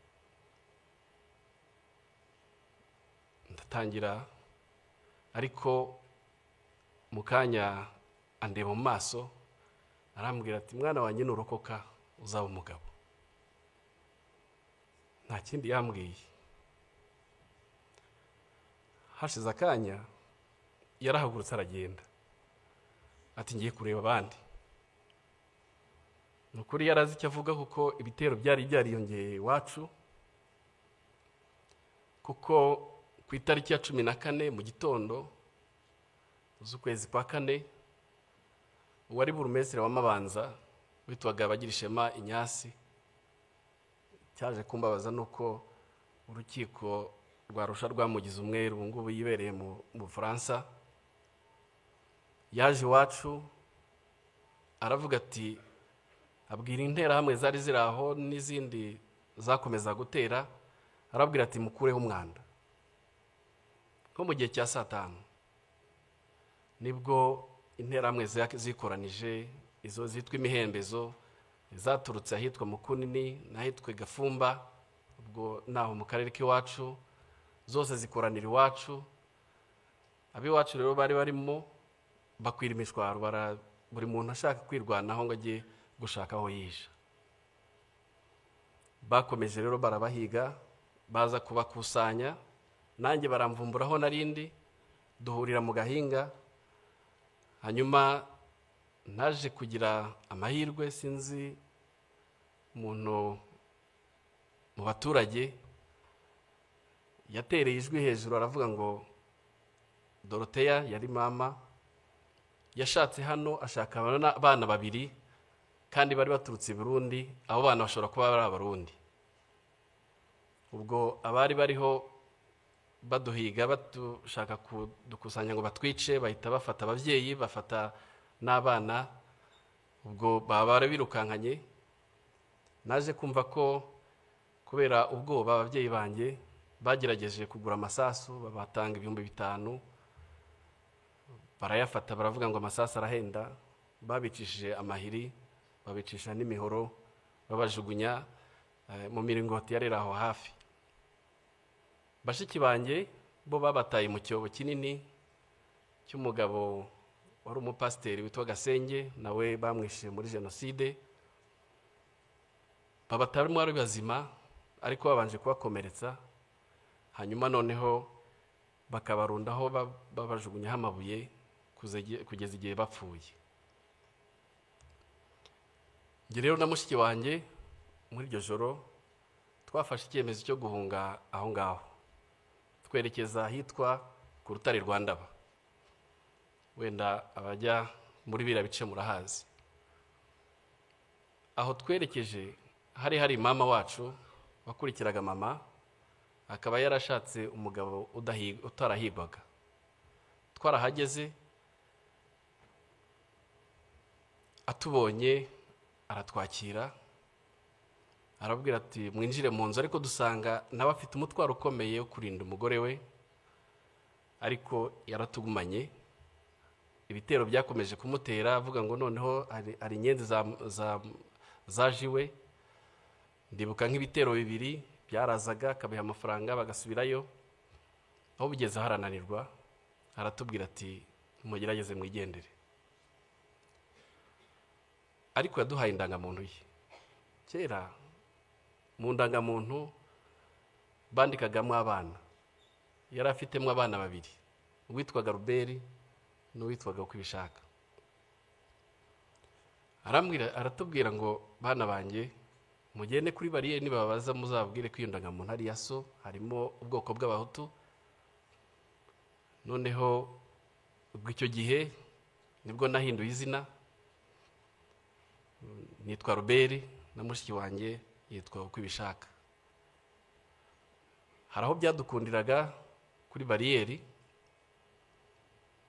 Ndatangira, ariko mukanya andeba mu maso, arambwira ati mwana wanjye nurokoka uzaba umugabo. Nta kindi yambwiye. Hashize akanya yarahagurutse aragenda, ati ngiye kureba abandi. Nukuri yarazi icyo avuga, kuko ibitero byari byariyongeye iwacu. Kuko ku itariki ya 14 mu gitondo z'ukwezi kwa 4 uwari burumestre wa Mabanza witwaga Bagirishema Inyasi cyaje kumbabaza nuko urukiko rwa Arusha rwamugize umweru ngubu yibereye mu Bufaransa. Yaje iwacu aravuga ati, abwira interahamwe zari ziraho n'izindi zakomeza gutera, arabwira ati mukureho umwanda. Nko mu gihe cya 5 nibwo interahamwe zikoranije, izo zitwa imihembezo, zaturutse ahitwa Mukunini n'ahitwa Gafumba, ubwo naho mu karere k'iwacu, zose zikoranira iwacu. Abiwacu rero bari barimo bakwira imishwaro, buri muntu ashaka kwirwanaho ngo ajye gushaka aho yihisha. Bakomeje rero barabahiga, baza kubakusanya, nanjye baramvumburaho narindi, duhurira mu gahinga. Hanyuma naje kugira amahirwe, sinzi umuntu mu baturage yatereye ijwi hejuru aravuga ngo Dorothea yari mama, yashatse hano ashaka abana 2 kandi bari baturutse i Burundi. Abo bana bashobora kuba ari abarundi. Ubwo abari bariho baduhiga batushaka kudukusanya ngo batwice, bahita bafata abavyeyi, bafata n'abana. Ubwo baba birukankanye. Naje kumva ko kubera ubwoba abavyeyi banjye bagerageje kugura amasasu, babatanga 5,000. Barayafata, baravuga ngo amasasu arahenda. Babicishije amahiri, babicisha n'imihoro, babajugunya mu miringoti yarera aho hafi. Bashiki banjye bo babataye mu cyobo kinini cy'umugabo wari umupasiteri witwa Gasenge, nawe bamwishe muri Jenoside. Babatarimo ari bazima, ariko babanje kubakomeretsa. Hanyuma noneho bakabarundaho babajugunyaho amabuye kugeza igihe bapfuye. Nge rero na mushiki wanjye muri iryo joro twafashe icyemezo cyo guhunga aho ngaho, twerekeza ahitwa ku rutare rwa Ndaba. Wenda abajya muri bira bice murahazi. Aho twerekeje hari mama wacu wakurikiraga mama, akaba yarashatse umugabo utarahigwaga. Twarahageze, atubonye aratwakira, arabwira ati mwinjire mu nzu, ariko dusanga nawe afite umutwaro ukomeye wo kurinda umugore we, ariko yaratugumanye. ibitero byakomeje kumutera avuga ngo noneho hari inyenzi zajiwe. Ndibuka nk'ibitero bibiri byarazaga akabiha amafaranga bagasubirayo, aho bigeze harananirwa aratubwira ati mugerageze mwigendere. Ariko yaduhaye indangamuntu ye. Kera mu ndangamuntu bandikagamo abana, yari afitemo abana babiri, uwitwaga Ruberi n'uwitwaga Kwibishaka. Aratubwira ngo bana banjye mugende kuri bariyeri nibabaza muzabwire ko iyo ndangamuntu ari ya so, harimo ubwoko bw'abahutu. Noneho ubwo icyo gihe nibwo nahinduye izina, nitwa Ruberi na mushiki wanjye yitwa Kwibishaka. Hari aho byadukundiraga kuri bariyeri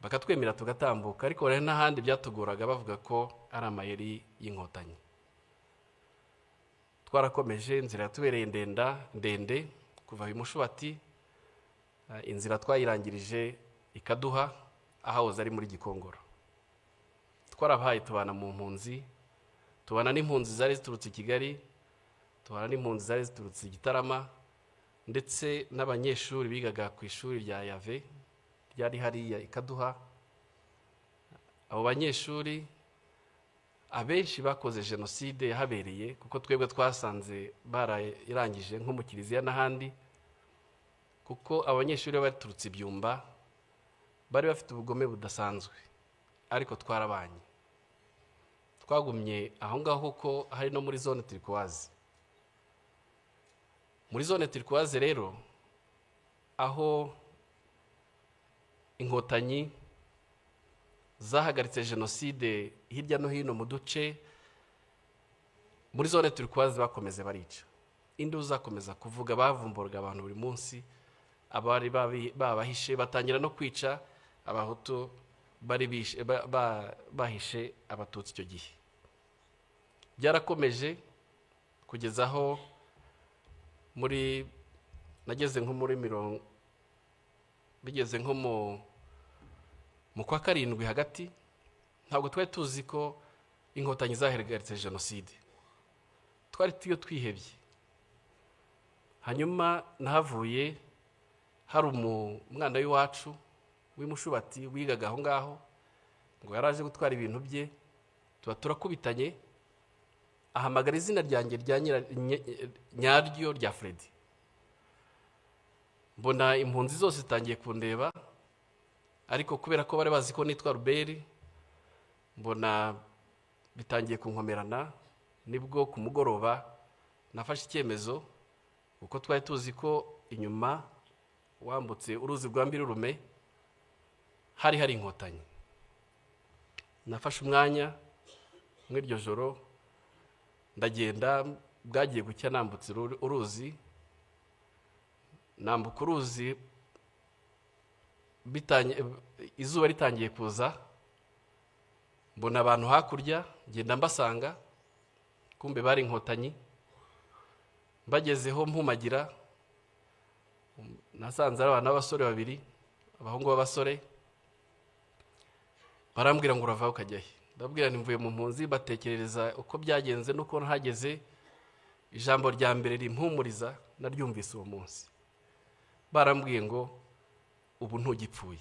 bakatwemera tugatambuka, ariko hari n'ahandi byatuguraga bavuga ko ari amayeri y'inkotanyi. Twarakomeje, inzira yatubereye ndende kuva uyu Mushubati, inzira twayirangirije ikaduha ahahoze ari muri Gikongoro. Twarabaye tubana mu mpunzi, tubana n'impunzi zari ziturutse i Kigali, tubana n'impunzi zari ziturutse i Gitarama, ndetse n'abanyeshuri bigaga ku ishuri rya Yave ryari hariya ikaduha. Abo banyeshuri abenshi bakoze Jenoside yahabereye, kuko twebwe twasanze barayirangije nko mu Kiliziya n'ahandi, kuko abanyeshuri baturutse Ibyumba bari bafite ubugome budasanzwe, ariko twarabanye. Twagumye aho ngaho kuko hari no muri zone turquoise. Muri zone turquoise rero aho inkotanyi zahagaritse Jenoside hirya no hino mu duce, muri zone turquoise bakomeze barica. Induru zakomeza kuvuga, bavumburaga abantu buri munsi, abari babahishe batangira no kwica abahutu bari bahishe abatutsi. Icyo gihe byarakomeje kugeza aho nageze nko muri bigeze nko mu kwa karindwi hagati, ntabwo twari tuzi ko inkotanyi zahagaritse Jenoside, twari twihebye. Hanyuma nahavuye hari umwana w'iwacu w'Imushubati wigaga aho ngaho, ngo yaraje gutwara ibintu bye, turakubitanye, ahamagara izina ryanjye nyaryo rya Freddy. Mbona impunzi zose zitangiye kundeba, ariko kubera ko bari bazi ko nitwa Ruberi, mbona bitangiye kunkomerana. Nibwo ku mugoroba nafashe icyemezo, kuko twari tuzi ko inyuma wambutse uruzi rwa Mbirurume hari inkotanyi. Nafashe umwanya mw'iryo joro ndagenda, bwagiye gucya nambutse uruzi, nambuka uruzi izuba ritangiye kuza, mbona abantu hakurya, ngenda mbasanga, kumbe bari inkotanyi. Mbagezeho mpumagira, nasanze ari abana b'abasore babiri, abahungu b'abasore. Barambwira ngo urava ukajya he? Ndababwira nimvuye mu mpunzi. Batekerereza uko byagenze nuko nahageze. Ijambo rya mbere rimpumuriza naryumvise uwo munsi. Barambwiye ngo ubu ntugipfuye.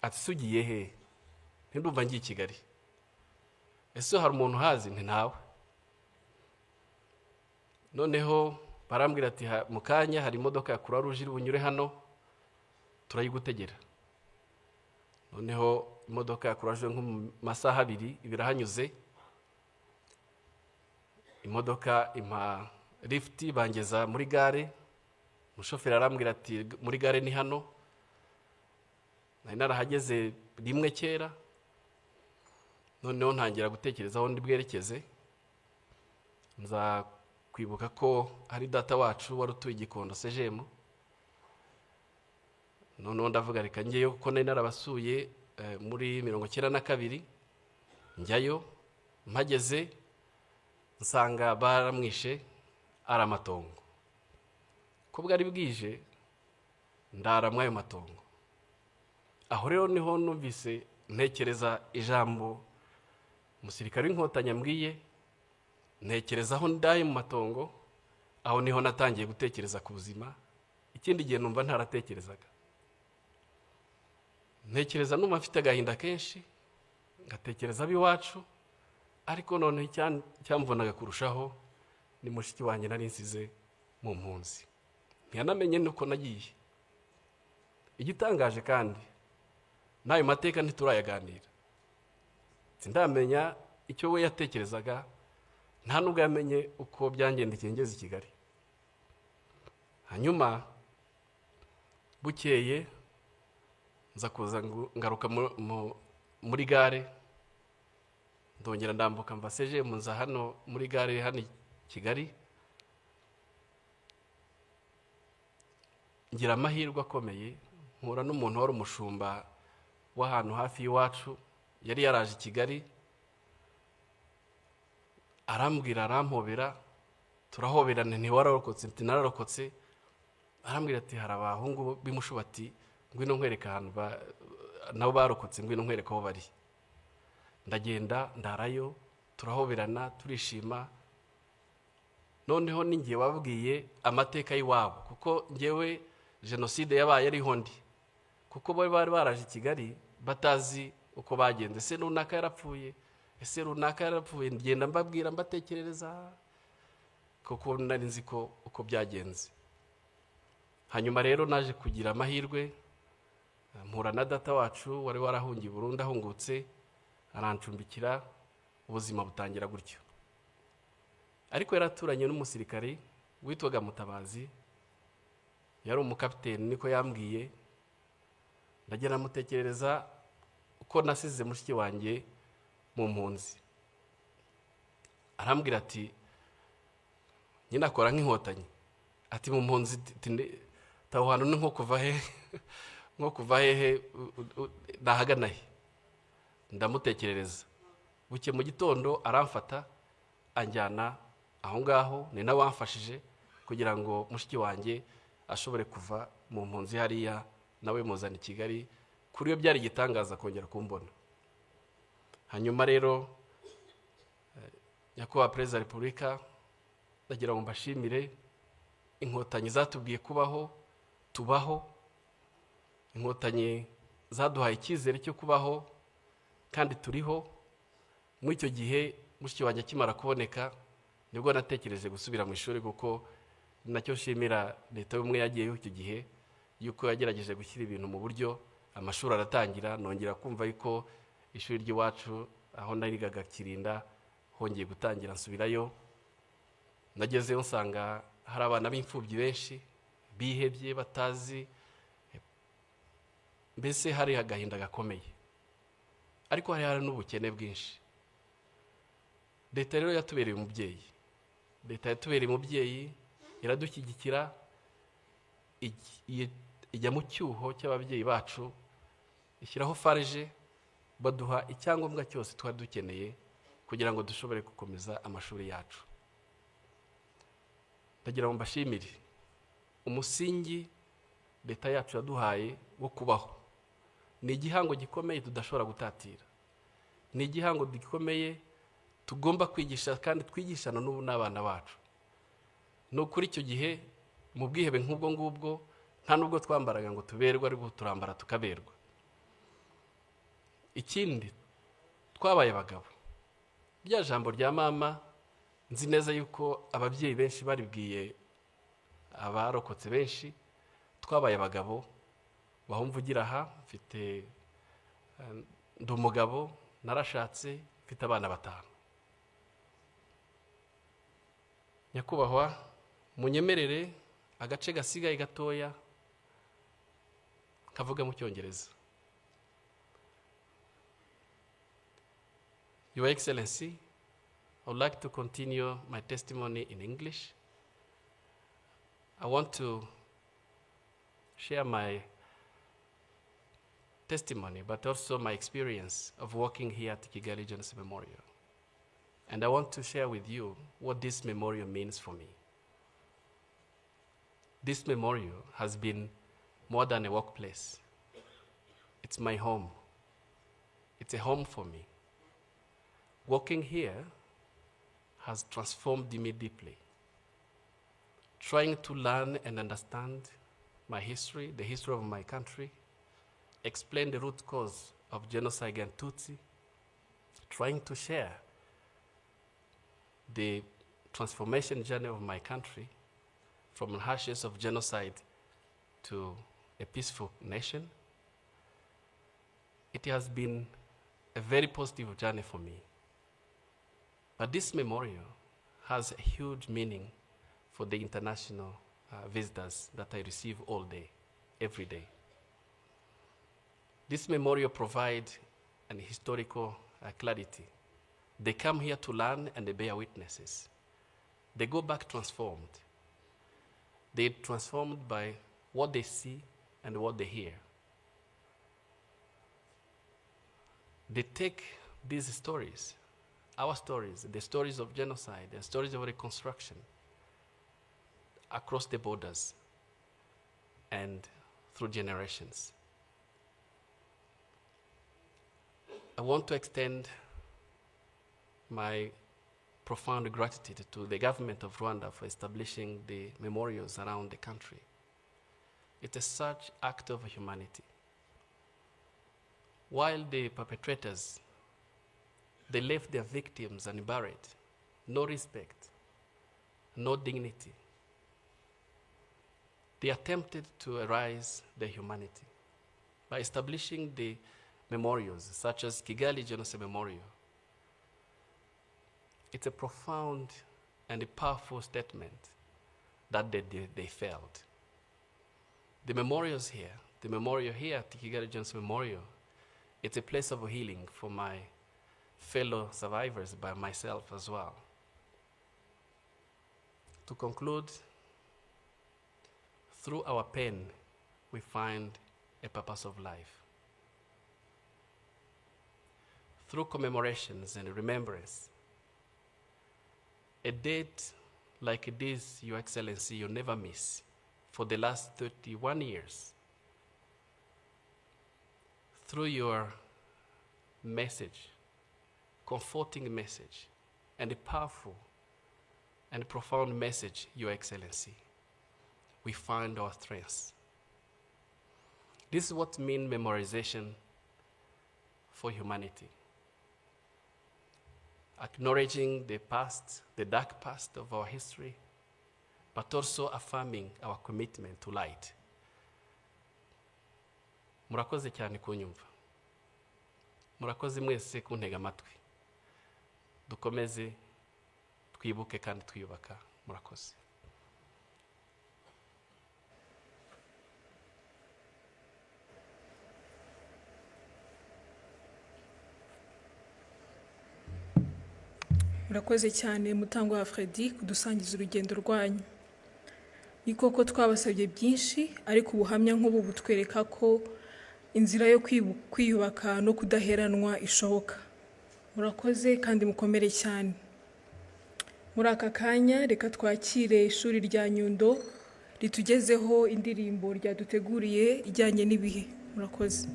Ati sugiye he? Ndumva ngiye i Kigali. Ese hari umuntu hazi? Nti ntawe. Noneho barambwira ati mu kanya hari imodoka ya Croix Rouge iri bunyure hano, turayigutegera. Noneho imodoka ya Croix Rouge nko mu masaha 2 ibirahanyuze, imodoka impa lift bangeza muri gare. Umushoferi arambwira ati muri gare ni hano. Nari narahageze rimwe kera. Noneho ntangira gutekereza aho ndi bwerekeze. Nza kwibuka ko hari data wacu wari utuye Gikondo Sejemo. Noneho ndavuga reka ngeyo kuko nari narabasuye muri 92 njyayo. Mpageze nsanga baramwishe ari amatongo. Ko bwari bwije ndara mwayo matongo. aho rero niho numvise ntekereza ijambo umusirikare w'inkotanyi ambwiye, ntekereza aho ndaye mu matongo, aho niho natangiye gutekereza ku buzima. Ikindi gihe numva ntaratekerezaga, ntekereza numva mfite agahinda kenshi, ngatekereza ab'iwacu, ariko none cyamvunaga kurushaho ni mushiki wanjye nari nsize mu mpunzi. Ntiyanamenye nuko nagiye. Igitangaje kandi n'ayo mateka ntiturayaganira, sindamenya icyo we yatekerezaga, nta nubwo yamenye uko byangendekeye ngeze i Kigali. Hanyuma bukeye nza kuza ngaruka muri gare, ndongera ndambuka mva seje munza hano muri gare hano i Kigali. Ngira amahirwe akomeye, mpura n'umuntu wari umushumba w'ahantu hafi y'iwacu, yari yaraje i Kigali, arambwira, arampobera, turahoberana, ntiwararokotse, nti nararokotse. Arambwira ati hari abahungu b'imushubati, ngwino nkwereka ahantu nabo barokotse, ngwino nkwereka aho bari. Ndagenda ndarayo, turahoberana, turishima. Noneho ningiye wabwiye amateka y'iwabo, kuko ngewe Jenoside yabaye ariho ndi, kuko bari baraje i Kigali batazi uko bagenze. Ese runaka yarapfuye, ese runaka yarapfuye, ngenda mbabwira, mbatekerereza, kuko nari nzi ko uko byagenze. Hanyuma rero naje kugira amahirwe, mpura na data wacu wari warahungiye Burundi, ahungutse arancumbikira, ubuzima butangira gutyo. Ariko yaraturanye n'umusirikare witwaga Mutabazi, yari umukapiteni niko yambwiye. Ndagera mutekerereza uko nasize mushiki wanjye mu mpunzi. Arambwira ati nyina akora nk'inkotanyi, ati mu mpunzi tawuhano ni nko kuva hehe nahagana he. Ndamutekerereza. Buke mu gitondo aramfata anjyana aho ngaho, ni nawe wamfashije kugira ngo mushiki wanjye ashobore kuva mu mpunzi hariya, nawe muzana i Kigali. Kuri yo byari igitangaza kongera kumbona. Hanyuma rero nyakubahwa Perezida wa Repubulika, ndagira ngo mbashimire. Inkotanyi zatubwiye kubaho, tubaho. Inkotanyi zaduhaye icyizere cyo kubaho, kandi turiho. Muri icyo gihe mushiki wanjye akimara kuboneka, nibwo natekereje gusubira mu ishuri, kuko nacyo nshimira leta y'ubumwe yagiyeyo icyo gihe, yuko yagerageje gushyira ibintu mu buryo. Amashuri aratangira, nongera kumva yuko ishuri ry'iwacu aho narigaga Kirinda hongeye gutangira, nsubirayo. Nagezeyo nsanga hari abana b'imfubyi benshi bihebye, batazi, mbese hari agahinda gakomeye, ariko hari n'ubukene bwinshi. Leta rero yatubereye umubyeyi. Leta yatubereye umubyeyi, iradushyigikira, ijya mu cyuho cy'ababyeyi bacu, ishyiraho farije, baduha icyangombwa cyose twari dukeneye kugira ngo dushobore gukomeza amashuri yacu. Ndagira ngo mbashimire umusingi leta yacu yaduhaye wo kubaho. Ni igihango gikomeye tudashobora gutatira, ni igihango gikomeye tugomba kwigisha, kandi twigishana n'ubu n'abana bacu. No kuri icyo gihe mu bwihebe nk'ubwo ngubwo, nta nubwo twambaraga ngo tuberwe, ariko turambara tukaberwa. Ikindi, twabaye abagabo. Rya jambo rya mama, nzi neza yuko ababyeyi benshi baribwiye abarokotse benshi. Twabaye abagabo. Wahumvugira aha, mfite ndi umugabo, narashatse, mfite abana 5. Nyakubahwa, munyemerere agace gasigaye gatoya kavuga mu Cyongereza. Your Excellency, I would like to continue my testimony in English. I want to share my testimony, but also my experience of working here at Kigali Genocide Memorial. And I want to share with you what this memorial means for me. This memorial has been more than a workplace. It's my home. It's a home for me. Working here has transformed me deeply. Trying to learn and understand my history, the history of my country, explain the root cause of genocide against Tutsi, trying to share the transformation journey of my country from the ashes of genocide to a peaceful nation. It has been a very positive journey for me. But this memorial has a huge meaning for the international visitors that I receive all day, every day. This memorial provides an historical clarity. They come here to learn and they bear witnesses. They go back transformed. They're transformed by what they see and what they hear. They take these stories, our stories, the stories of genocide, the stories of reconstruction, across the borders and through generations. I want to extend my profound gratitude to the government of Rwanda for establishing the memorials around the country. It is such act of humanity. While the perpetrators, they left their victims unburied, no respect, no dignity. They attempted to erase their humanity by establishing the memorials, such as Kigali Genocide Memorial. It's a profound and a powerful statement that they failed. The memorials here, the memorial here at Kigali Genocide Memorial, it's a place of healing for my fellow survivors, by myself as well. To conclude, through our pain, we find a purpose of life. Through commemorations and remembrance, a date like this, Your Excellency, you'll never miss for the last 31 years. Through your message, comforting message, and a powerful and profound message, Your Excellency, we find our strengths. This is what means memorization for humanity. Acknowledging the past, the dark past of our history, but also affirming our commitment to light. Murakoze cyane kunyumva. Murakoze mwese kuntega amatwi. Dukomeze twibuke kandi twiyubaka. Murakoze. Murakoze cyane Mutangwa wa Freddy kudusangiza urugendo rwanyu. Ni koko twabasabye byinshi, ariko ubuhamya nk'ubu butwereka ko inzira yo kwiyubaka no kudaheranwa ishoboka. Murakoze kandi mukomere cyane. Muri aka kanya reka twakire ishuri rya Nyundo ritugezeho indirimbo ryaduteguriye ijyanye n'ibihe. Murakoze.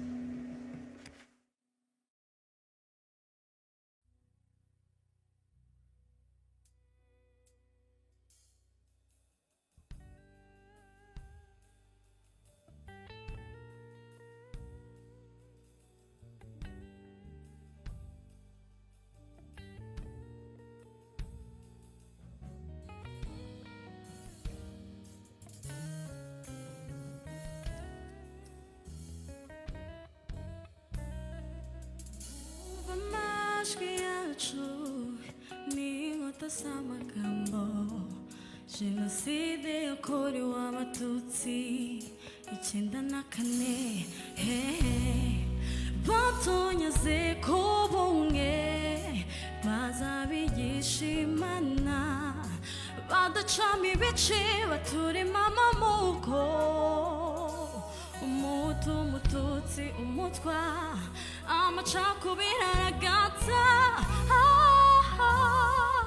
Jenoside yakorewe Abatutsi 94 batonyaze ko bumwe bazabigisha Imana badacamo ibice baturema amamuko umutu umututsi umutwa amacakubiri aragata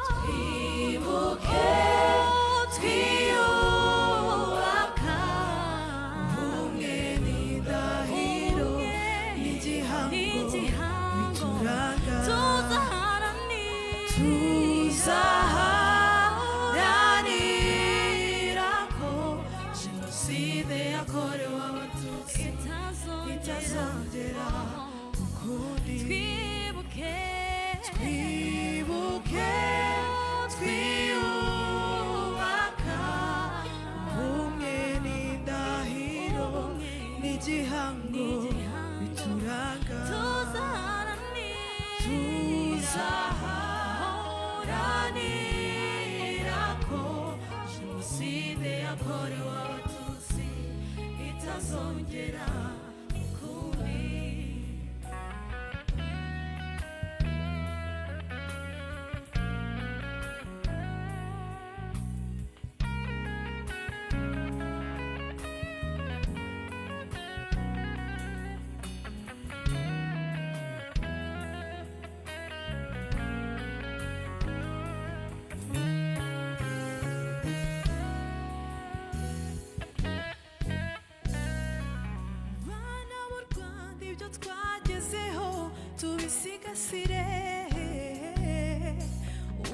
twibuke twiyubaka umwe n'indahiro yakorewe abatutsi itazongera ukundi. Twibuke twibuke twiyubaka ubumwe n'indahiro n'igihango bituranga. Tuzaharanira ko Jenoside yakorewe abatutsi itazongera ukundi. Bana b'u Rwanda, ibyo twagezeho tubisigasire.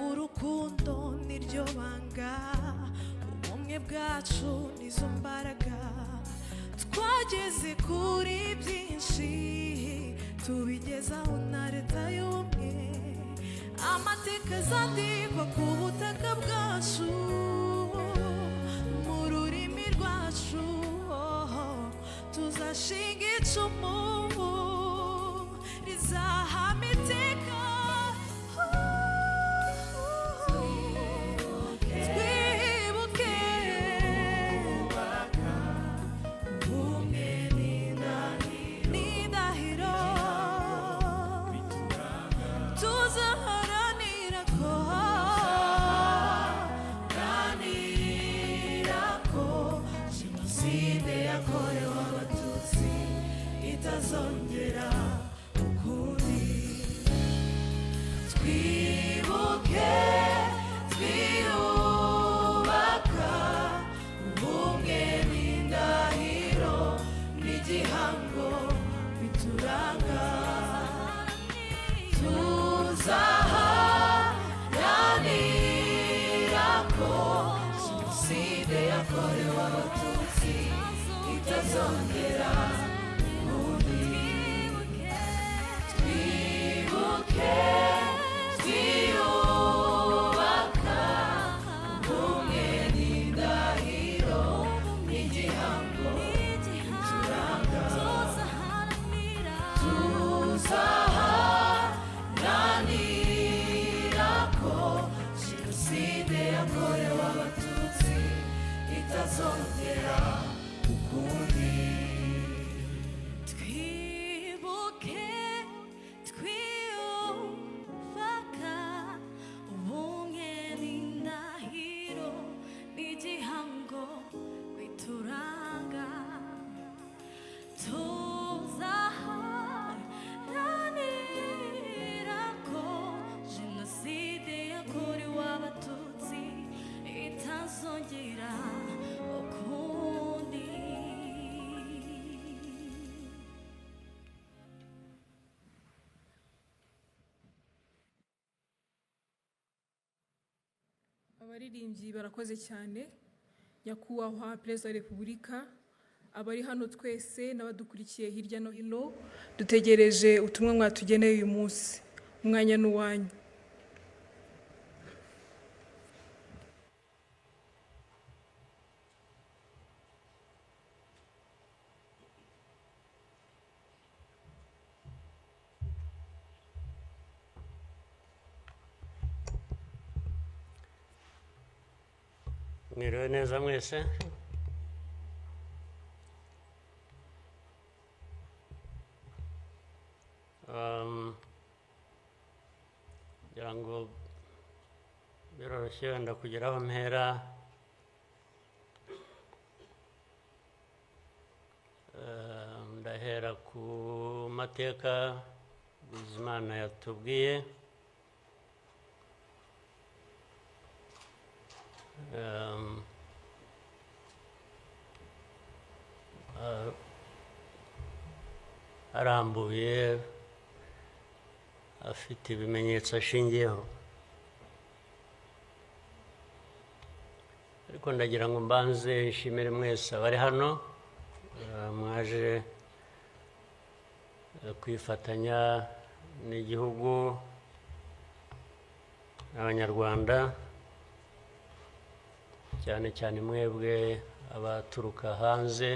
Urukundo niryo banga, ubumwe bwacu nizo mbaraga. Twageze kuri byinshi tubigezaho na leta y'ubumwe. Amateka azandikwa ku butaka bwacu mu rurimi rwacu. Tuzashinga icumu rizahama iteka. Twibuke ubumwe n'indahiro tuzaharanira ko Jenoside yakorewe abatutsi itazongera ukundi. Twibuke twiyubaka ubumwe n'indahiro n'igihango bituranga. Tuzaharanira ko Jenoside yakorewe abatutsi itazongera ukundi. Twibuke twiyubaka ubumwe n'indahiro n'igihango bituranga. Tuzaharanira ko Jenoside yakorewe abatutsi itazongera ukundi. Twibuke twiyubaka ubumwe n'indahiro n'igihango bituranga. Tuzaharanira ko Jenoside yakorewe abatutsi itazongera ukundi. Abaririmbyi barakoze cyane. Nyakubahwa Perezida wa Repubulika, abari hano twese n'abadukurikiye hirya no hino, dutegereje ubutumwa mwatugeneye uyu munsi. Umwanya ni uwanyu. Mwiriwe neza mwese. Ngira ngo biroroshye wenda kugira aho mpera. Ndahera ku mateka Bizimana yatubwiye. Arambuye afite ibimenyetso ashingiyeho. Ariko ndagira ngo mbanze nshimire mwese abari hano mwaje kwifatanya n'igihugu n'abanyarwanda cyane cyane mwebwe abaturuka hanze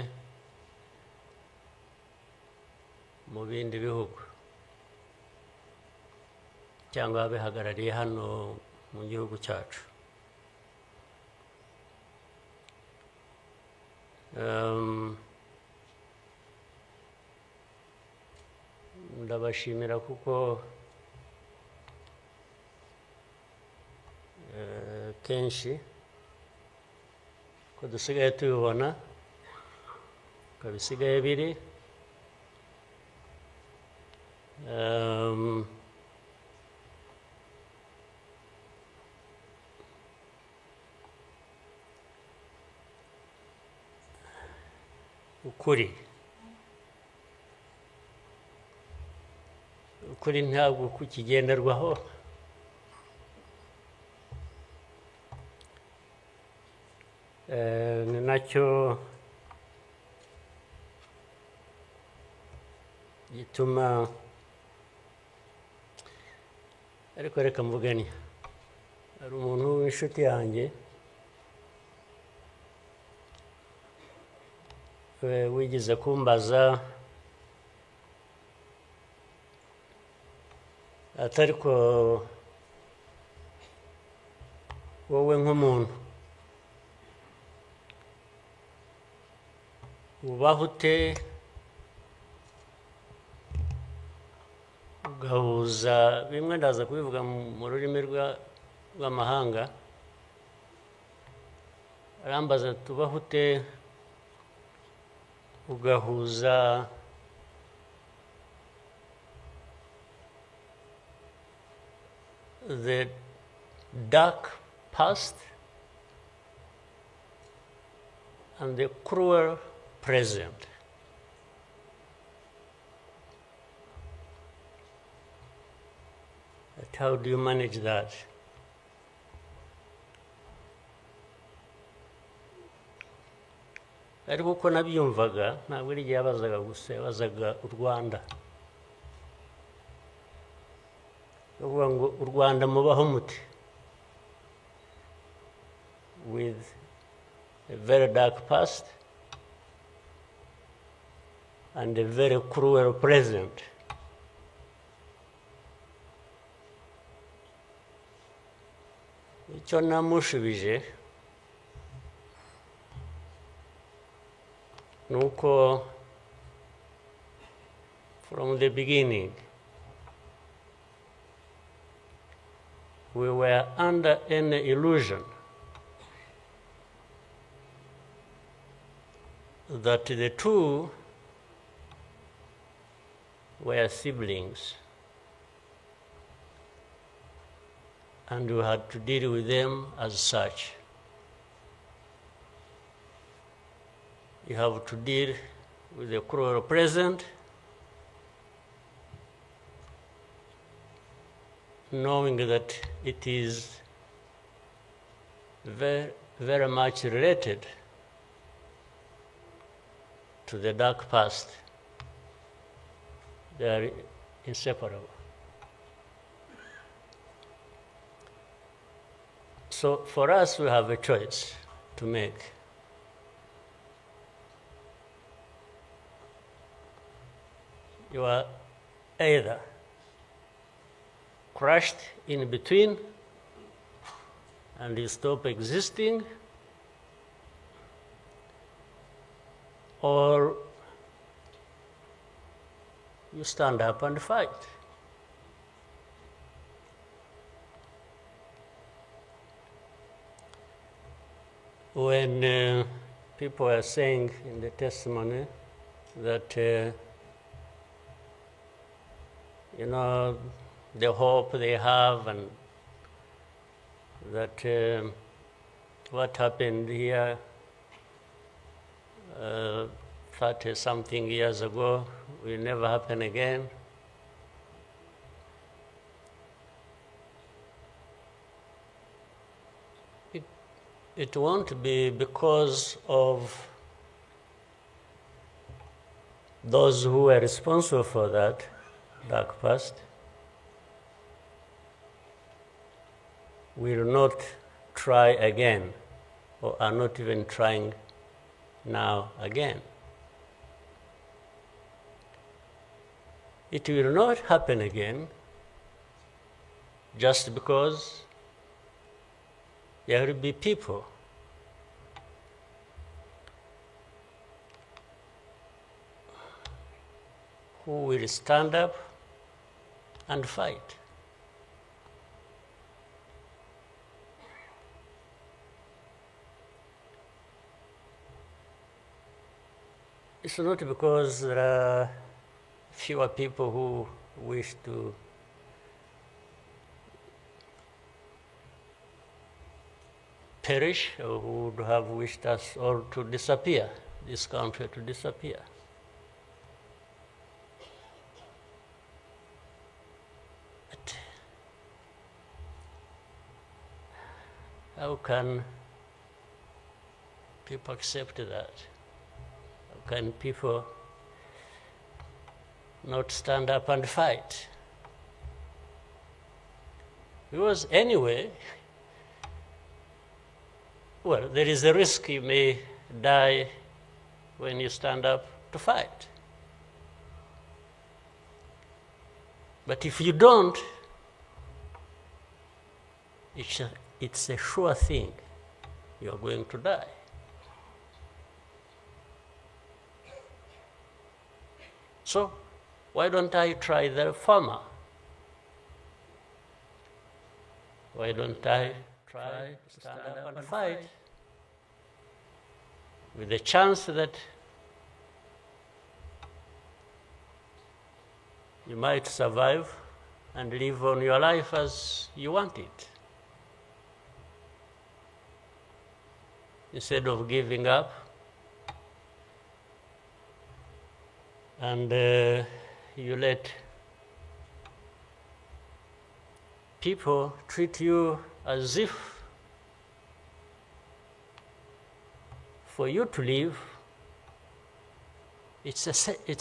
mu bindi bihugu cyangwa abihagarariye hano mu gihugu cyacu. Ndabashimira kuko kenshi ko dusigaye tubibona ko bisigaye biri ukuri ntabwo kukigenderwaho, ni nacyo gituma, ariko reka mvugane, hari umuntu w'inshuti yanjye wigeze kumbaza ati ariko wowe nk'umuntu ubaho ute ugahuza bimwe, ndaza kubivuga mu rurimi rw'amahanga, arambaza tubaho ute ugahuza the dark past and the cruel present. But how do you manage that? Ariko uko nabyumvaga ntabwo ari igihe yabazaga gusa, yabazaga u Rwanda, bavuga ngo u Rwanda mubaho muti, with a very dark past and a very cruel present. Icyo namushubije nuko from the beginning we were under any illusion that the two were siblings and we had to deal with them as such. You have to deal with the cruel present, knowing that it is very, very much related to the dark past. They are inseparable. So for us, we have a choice to make. You are either crushed in between and you stop existing, or you stand up and fight. When people are saying in the testimony that you know, the hope they have, and that what happened here 30-something years ago will never happen again. It won't be because of those who were responsible for that dark past will not try again, or are not even trying now again. It will not happen again just because there will be people who will stand up and fight. It's not because there are fewer people who wish to perish or who would have wished us all to disappear, this country to disappear. But how can people accept that? How can people not stand up and fight? Because anyway, well, there is a risk you may die when you stand up to fight. But if you don't, it's a sure thing you are going to die. So why don't I try the former? Why don't I try to stand up and fight with the chance that you might survive and live on your life as you want it, instead of giving up and you let people treat you as if for you to live, it's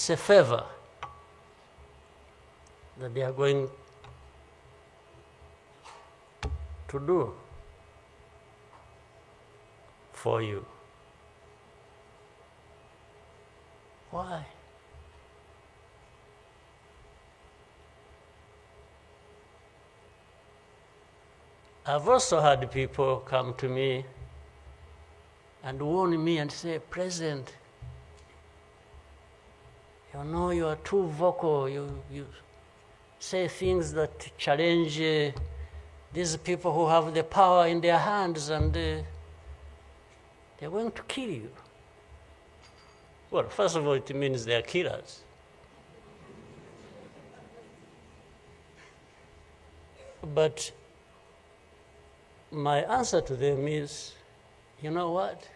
a favor that they are going to do for you. Why? I've also had people come to me and warn me and say, President, you know you are too vocal, you say things that challenge these people who have the power in their hands, and they're going to kill you. Well, first of all, it means they are killers. But my answer to them is, you know what?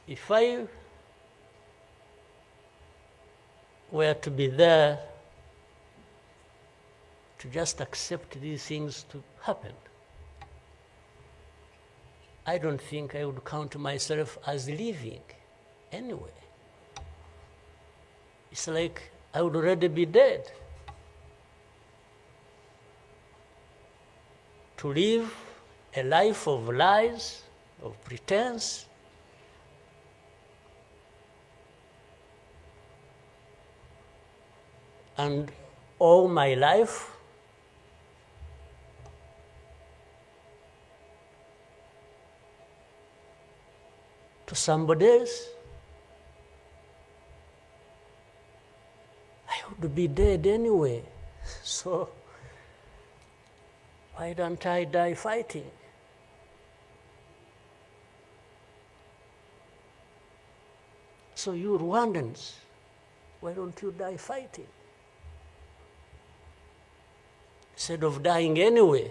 If I were to be there to just accept these things to happen, I don't think I would count myself as living anyway. It's like I would already be dead. To live a life of lies, of pretense, and all my life to somebody else, I would be dead anyway. So why don't I die fighting? So you Rwandans, why don't you die fighting? Instead of dying anyway,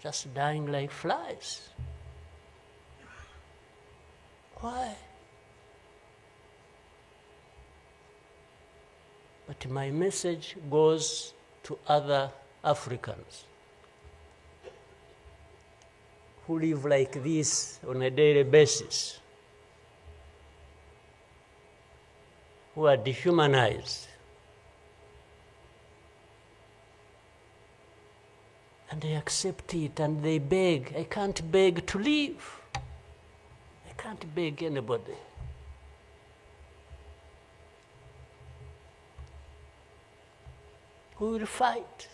just dying like flies. Why? But my message goes to other Africans who live like this on a daily basis, who are dehumanized. And they accept it and they beg. I can't beg to live. I can't beg anybody. We will fight.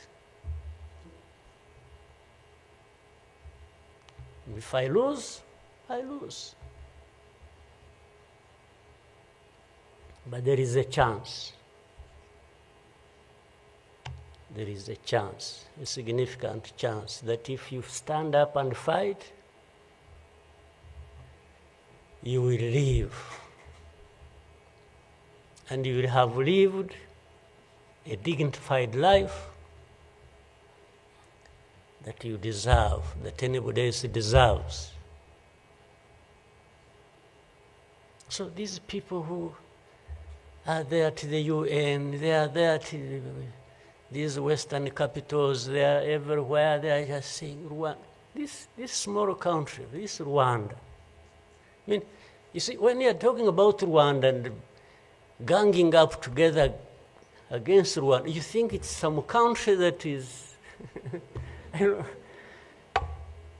If I lose, I lose. But there is a chance. There is a chance, a significant chance, that if you stand up and fight, you will live. And you will have lived a dignified life that you deserve, that anybody else deserves. So these people who are there to the UN, they are there to these Western capitals, they are everywhere, they are just saying, Rwanda, this small country, this Rwanda. I mean, you see, when you are talking about Rwanda and ganging up together against Rwanda, you think it's some country that is, you know.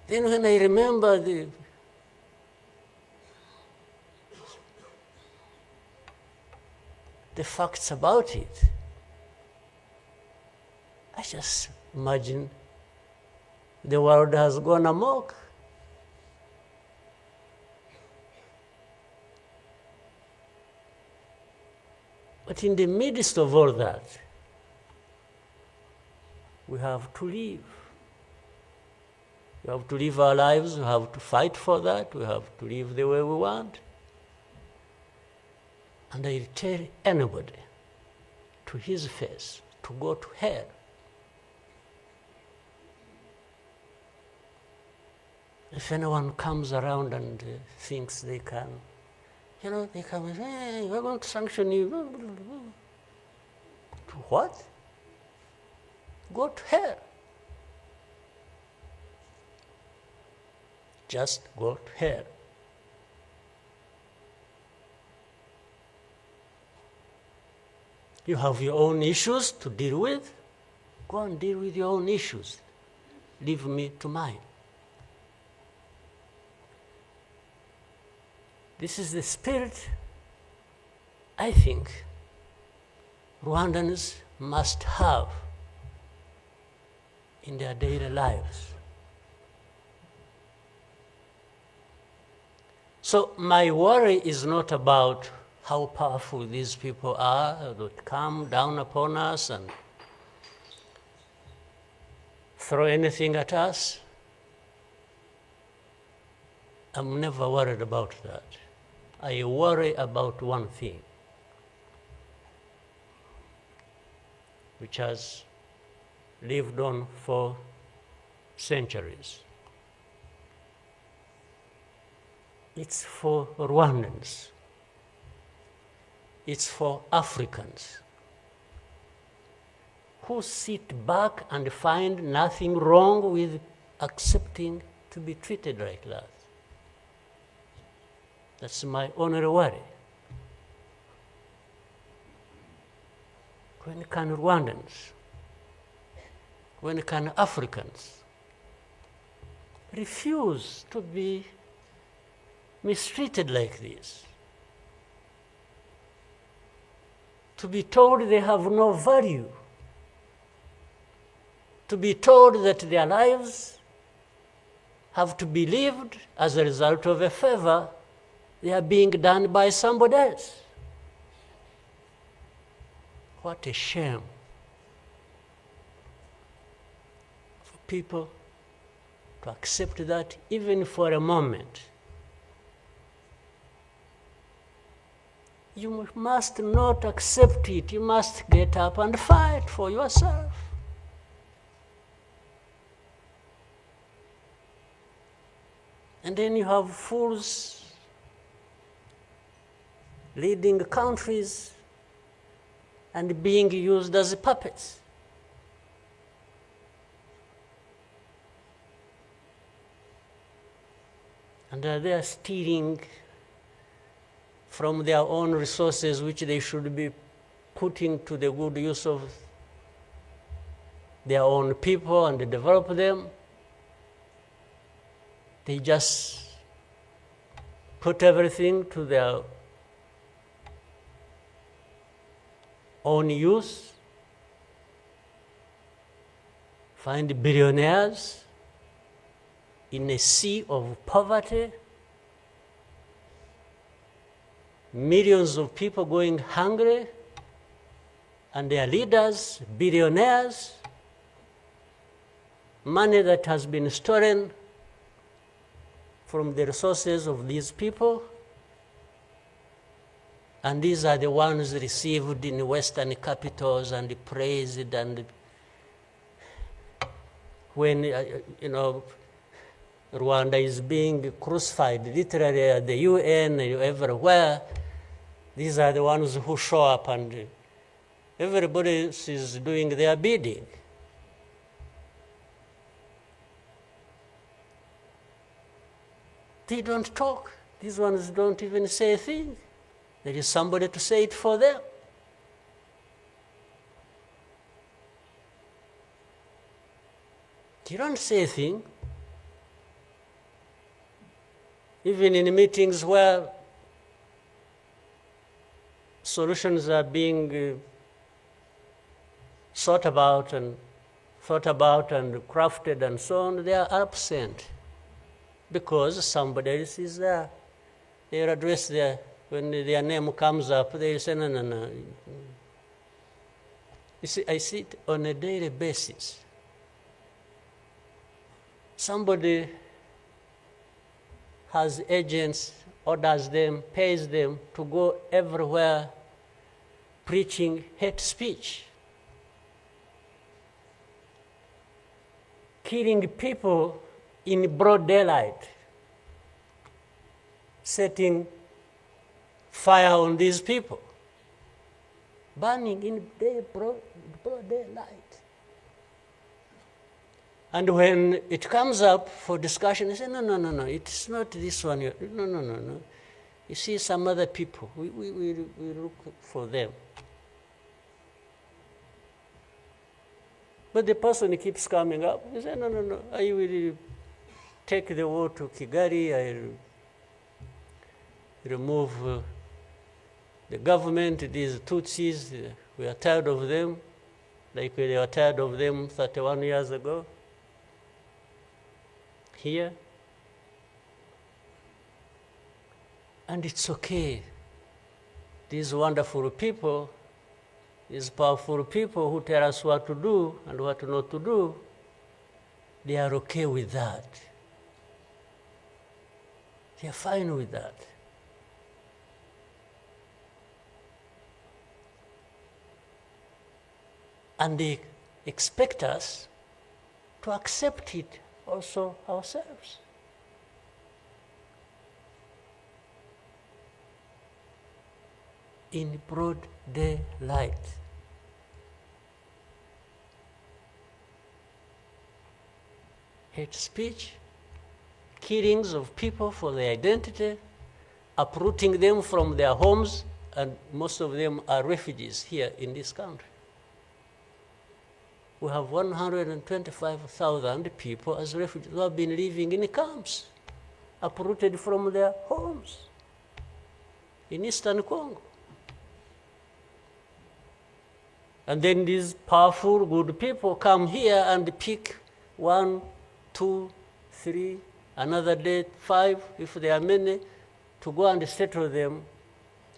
Then when I remember the facts about it, I just imagine the world has gone amok. But in the midst of all that, we have to live. We have to live our lives, we have to fight for that, we have to live the way we want. And I tell anybody to his face to go to hell. If anyone comes around and thinks they can, you know, they come and say, hey, we're going to sanction you. To what? Go to hell. Just go to hell. You have your own issues to deal with. Go and deal with your own issues. Leave me to mine. This is the spirit, I think, Rwandans must have in their daily lives. So my worry is not about how powerful these people are that come down upon us and throw anything at us. I'm never worried about that. I worry about one thing, which has lived on for centuries. It's for Rwandans. It's for Africans who sit back and find nothing wrong with accepting to be treated like that. That's my only worry. When can Rwandans, when can Africans refuse to be mistreated like this? To be told they have no value, to be told that their lives have to be lived as a result of a favor they are being done by somebody else. What a shame for people to accept that even for a moment. You must not accept it. You must get up and fight for yourself. And then you have fools leading countries and being used as puppets. And they are stealing from their own resources, which they should be putting to the good use of their own people and develop them. They just put everything to their own use, find billionaires in a sea of poverty, millions of people going hungry, and their leaders, billionaires, money that has been stolen from the resources of these people, and these are the ones received in Western capitals and praised, and when, Rwanda is being crucified, literally at the UN, everywhere, these are the ones who show up and everybody is doing their bidding. They don't talk. These ones don't even say a thing. There is somebody to say it for them. They don't say a thing. Even in meetings where solutions are being thought about and crafted and so on, they are absent because somebody else is there. They are addressed there. When their name comes up, they say, no. You see, I see it on a daily basis. Somebody has agents, orders them, pays them to go everywhere preaching hate speech, killing people in broad daylight, setting fire on these people, burning in broad daylight. And when it comes up for discussion, they say, no, it's not this one. No. You see some other people, we look for them. But the person keeps coming up. He says, no, I will take the war to Kigali, I remove the government, these Tutsis, we are tired of them, like they were tired of them 31 years ago. Here. And it's okay. These wonderful people, these powerful people who tell us what to do and what not to do, they are okay with that. They are fine with that. And they expect us to accept it also ourselves. In broad daylight. Hate speech, killings of people for their identity, uprooting them from their homes, and most of them are refugees here in this country. We have 125,000 people as refugees who have been living in camps, uprooted from their homes in Eastern Congo. And then these powerful, good people come here and pick 1, 2, 3, another day 5, if there are many, to go and settle them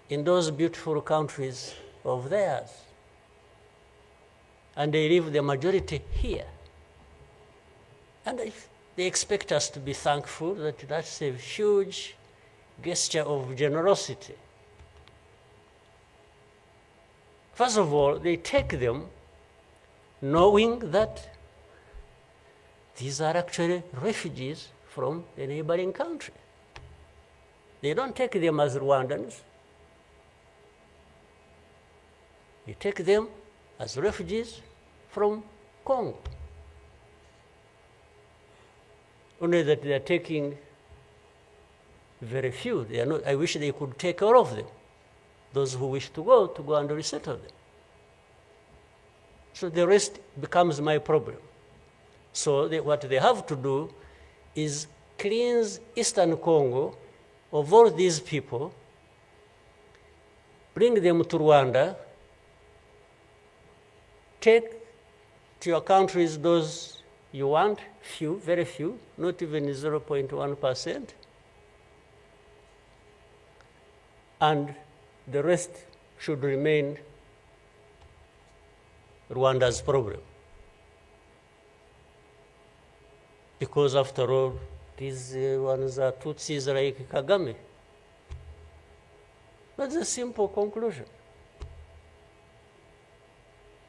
in those beautiful countries of theirs. And they leave the majority here. And they expect us to be thankful that that's a huge gesture of generosity. First of all, they take them knowing that these are actually refugees from the neighboring country. They don't take them as Rwandans. They take them as refugees from Congo. Only that they are taking very few. They are not, I wish they could take all of them. Those who wish to go and resettle them. So the rest becomes my problem. So what they have to do is cleanse Eastern Congo of all these people, bring them to Rwanda, take to your countries those you want, few, very few, not even 0.1%, and the rest should remain Rwanda's problem. Because after all, these ones are Tutsis like Kagame. That's a simple conclusion.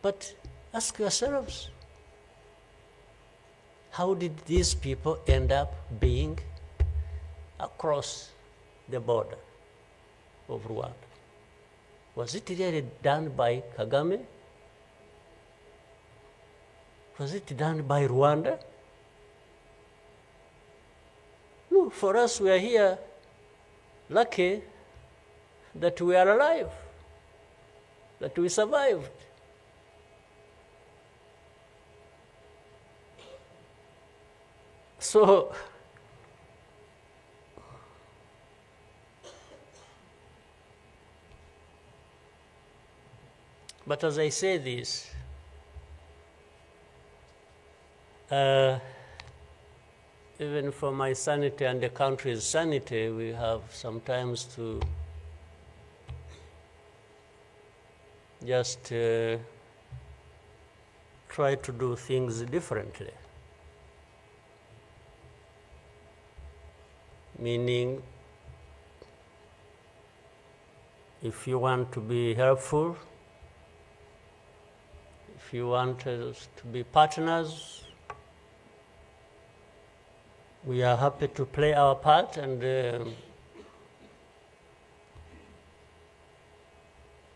But ask yourselves, how did these people end up being across the border of Rwanda? Was it really done by Kagame? Was it done by Rwanda? No, for us, we are here lucky that we are alive, that we survived. So, but as I say this, even for my sanity and the country's sanity, we have sometimes to just try to do things differently. Meaning, if you want to be helpful, if you want us to be partners, we are happy to play our part, and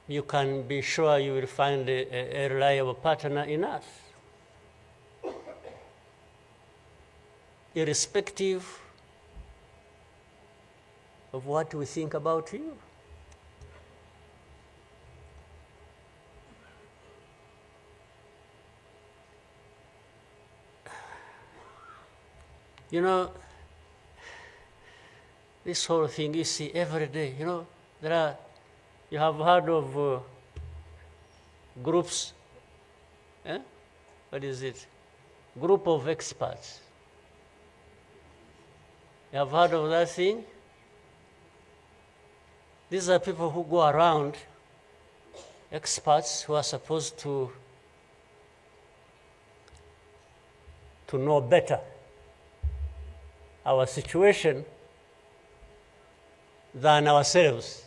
you can be sure you will find a reliable partner in us, irrespective of what we think about you. You know, this whole thing you see every day, you know, you have heard of groups, what is it? Group of experts. You have heard of that thing? These are people who go around, experts who are supposed to know better our situation than ourselves.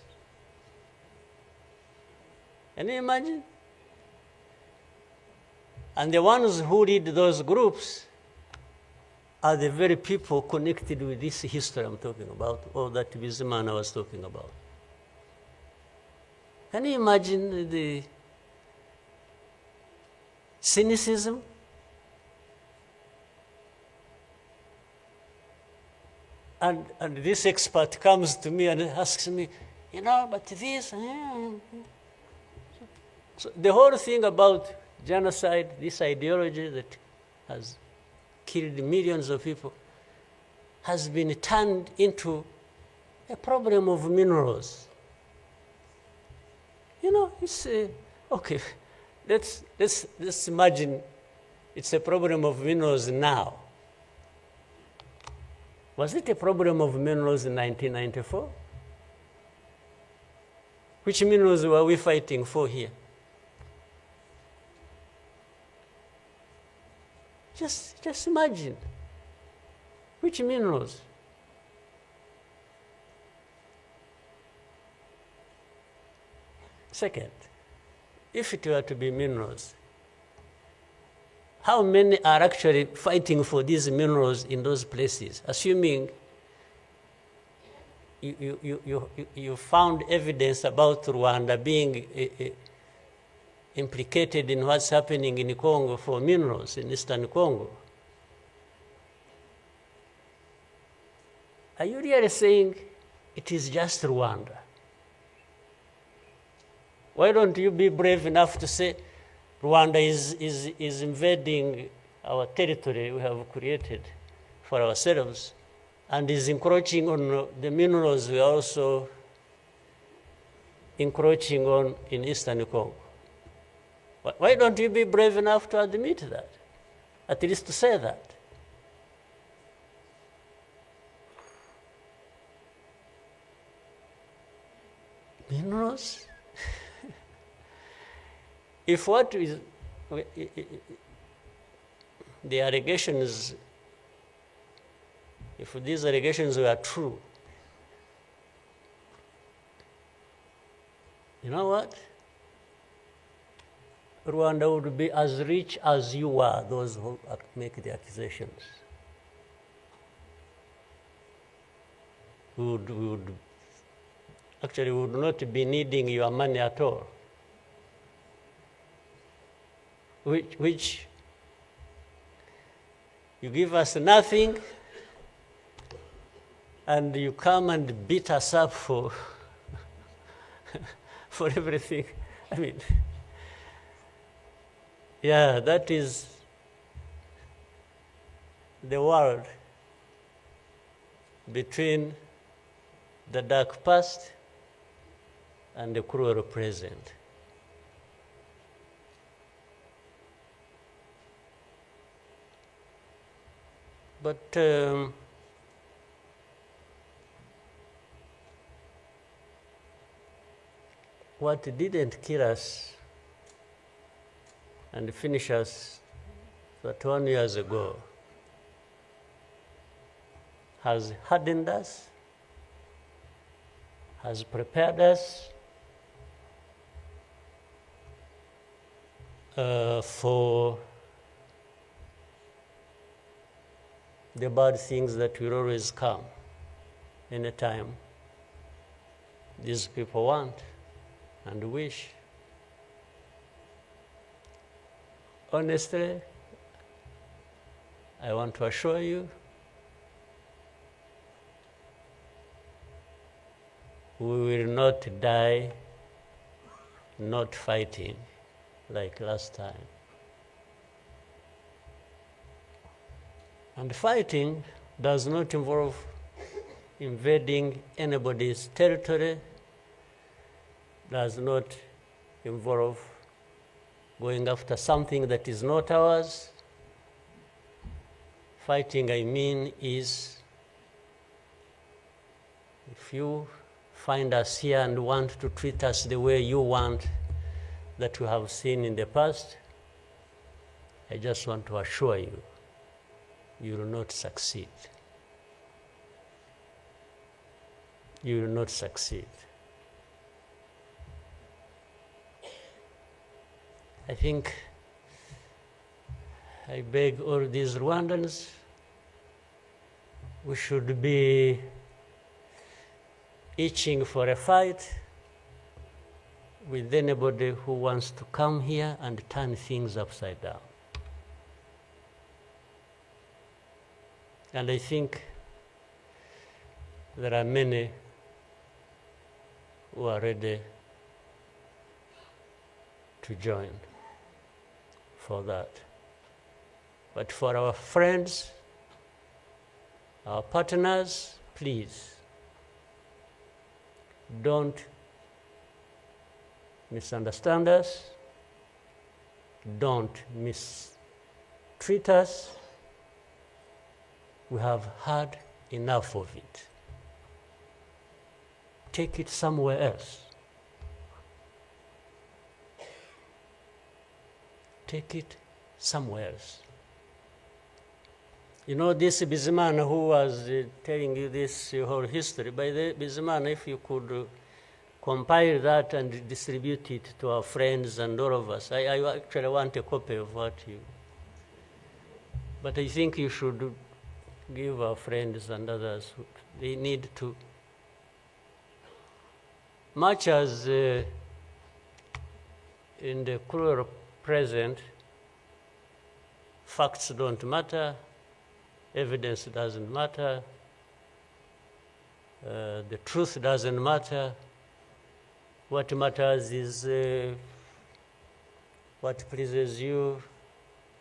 Can you imagine? And the ones who lead those groups are the very people connected with this history I'm talking about, or that Bizimana was talking about. Can you imagine the cynicism? And this expert comes to me and asks me, you know, but this. So the whole thing about genocide, this ideology that has killed millions of people, has been turned into a problem of minerals. You know, it's okay. Let's imagine it's a problem of minerals now. Was it a problem of minerals in 1994? Which minerals were we fighting for here? Just imagine. Which minerals? Second, if it were to be minerals, how many are actually fighting for these minerals in those places, assuming you found evidence about Rwanda being implicated in what's happening in Congo for minerals in Eastern Congo? Are you really saying it is just Rwanda. Why don't you be brave enough to say Rwanda is invading our territory we have created for ourselves and is encroaching on the minerals we are also encroaching on in Eastern Congo? Why don't you be brave enough to admit that? At least to say that. Minerals? If what is the allegations, if these allegations were true, you know what? Rwanda would be as rich as you are, those who make the accusations. We would not be needing your money at all. Which you give us nothing and you come and beat us up for for everything. I mean, yeah, that is the world between the dark past and the cruel present. But what didn't kill us and finish us 21 years ago has hardened us, has prepared us for the bad things that will always come anytime these people want and wish. Honestly, I want to assure you, we will not die not fighting like last time. And fighting does not involve invading anybody's territory, does not involve going after something that is not ours. Fighting, I mean, is if you find us here and want to treat us the way you want that you have seen in the past, I just want to assure you, you will not succeed. You will not succeed. I think I beg all these Rwandans, we should be itching for a fight with anybody who wants to come here and turn things upside down. And I think there are many who are ready to join for that. But for our friends, our partners, please, don't misunderstand us, don't mistreat us. We have had enough of it. Take it somewhere else. Take it somewhere else. You know, this Bizimana who was telling you this whole history, by the Bizimana, if you could compile that and distribute it to our friends and all of us. I actually want a copy of what you... But I think you should give our friends and others, they need to... Much as in the cruel present, facts don't matter, evidence doesn't matter. The truth doesn't matter. What matters is what pleases you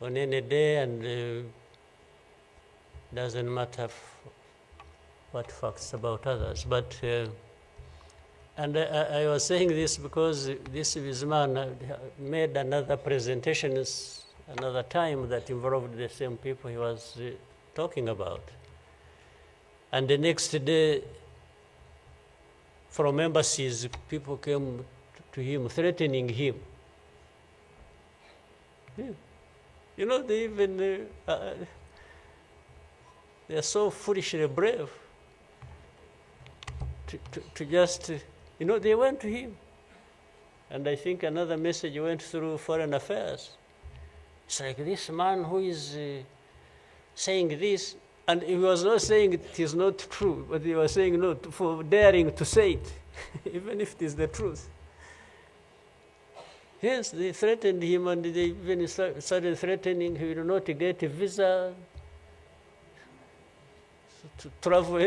on any day, and doesn't matter what facts about others. But and I was saying this because this man made another presentation another time that involved the same people he was talking about. And the next day, from embassies, people came to him, threatening him. Yeah. You know, they even, they are so foolishly brave to just, you know, they went to him. And I think another message went through Foreign Affairs. It's like this man who is saying this, and he was not saying it is not true, but he was saying no for daring to say it, even if it is the truth. Yes, they threatened him, and they even started threatening he will not get a visa to travel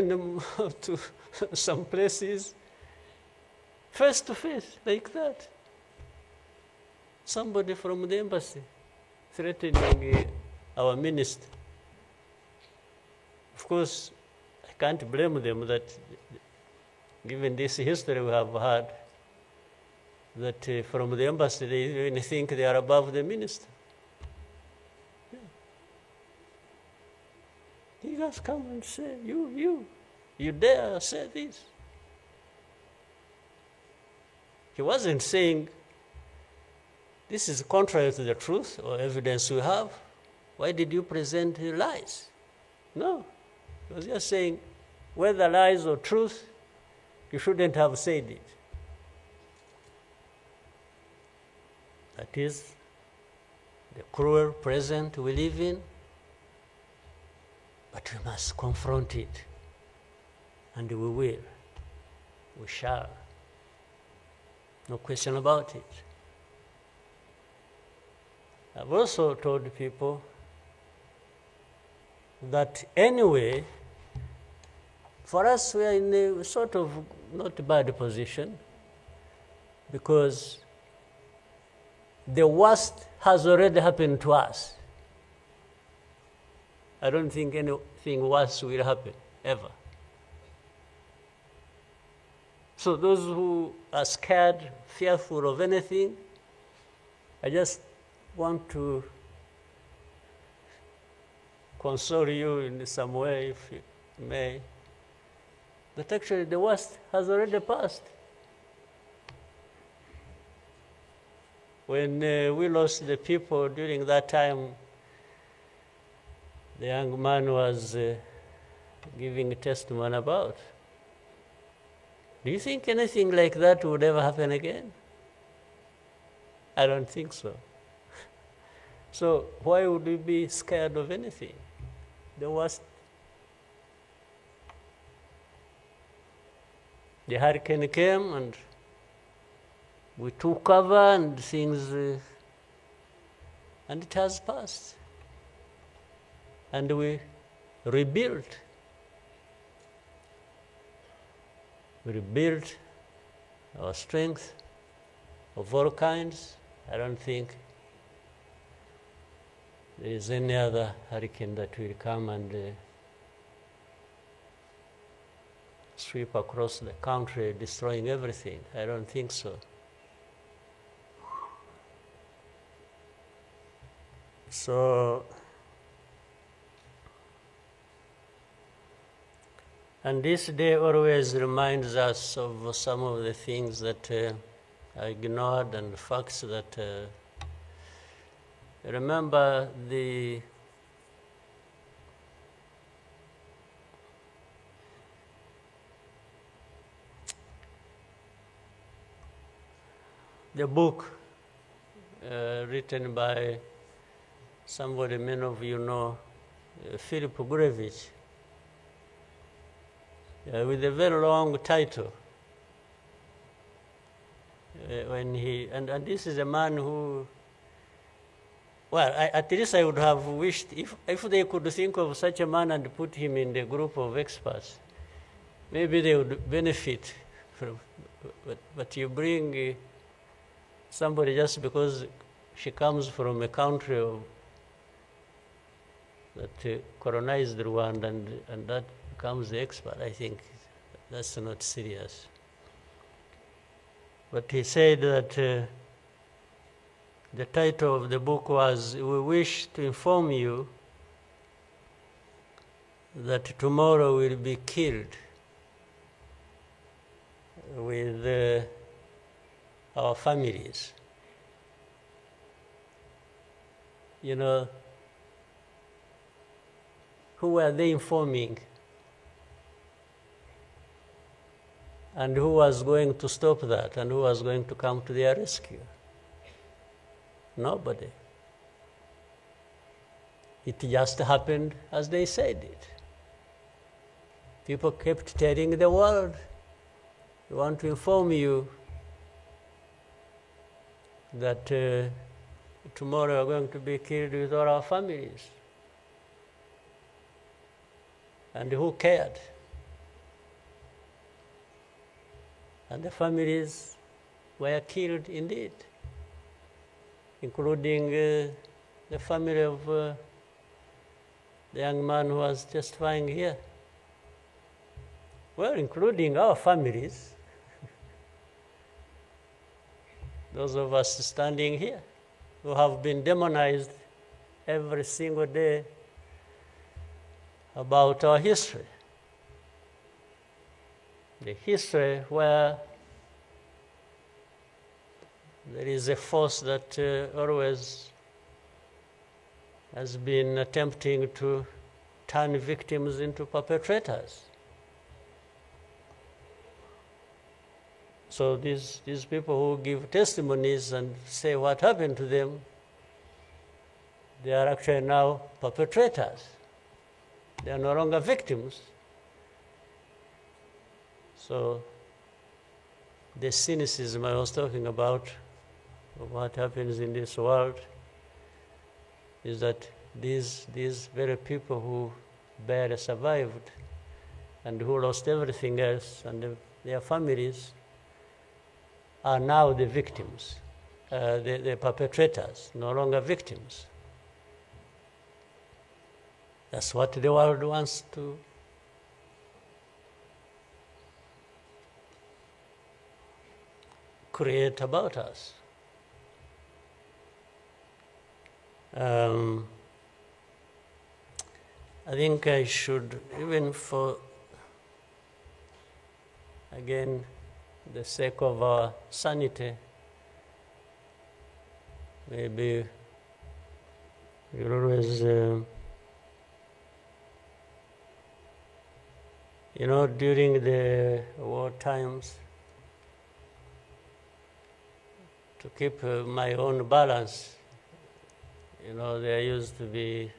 to some places, face to face, like that. Somebody from the embassy threatening our minister. Of course, I can't blame them that, given this history we have had, that from the embassy they even think they are above the minister. Yeah. He just come and say, you dare say this. He wasn't saying, this is contrary to the truth or evidence we have. Why did you present lies? No. He was just saying, whether lies or truth, you shouldn't have said it. That is the cruel present we live in, but we must confront it. And we will. We shall. No question about it. I've also told people that anyway, for us, we are in a sort of not bad position, because the worst has already happened to us. I don't think anything worse will happen, ever. So those who are scared, fearful of anything, I just want to console you in some way, if you may, that actually the worst has already passed. When we lost the people during that time, the young man was giving a testimony about. Do you think anything like that would ever happen again? I don't think so. So why would we be scared of anything? The worst. The hurricane came and we took cover and things, and it has passed. And we rebuilt. We rebuilt our strength of all kinds. I don't think there is any other hurricane that will come and sweep across the country, destroying everything. I don't think so. So, and this day always reminds us of some of the things that I ignored and the facts that remember the book written by somebody many of you know, Philip Gurevich, with a very long title. When he and this is a man who, well, at least I would have wished if they could think of such a man and put him in the group of experts. maybe they would benefit from, but you bring somebody just because she comes from a country that colonized Rwanda and that becomes the expert. I think that's not serious. But he said that the title of the book was, "We wish to inform you that tomorrow will be killed with our families." You know, who were they informing? And who was going to stop that? And who was going to come to their rescue? Nobody. It just happened as they said it. People kept telling the world, "We want to inform you that tomorrow we're going to be killed with all our families." And who cared? And the families were killed indeed, including the family of the young man who was testifying here. Well, including our families, those of us standing here, who have been demonized every single day about our history. The history where there is a force that always has been attempting to turn victims into perpetrators. So these people who give testimonies and say what happened to them, they are actually now perpetrators. They are no longer victims. So the cynicism I was talking about of what happens in this world is that these very people who barely survived and who lost everything else and their families are now the victims, the perpetrators, no longer victims. That's what the world wants to create about us. I think I should, even for, again, the sake of our sanity, maybe you'll always, during the war times, to keep my own balance, there used to be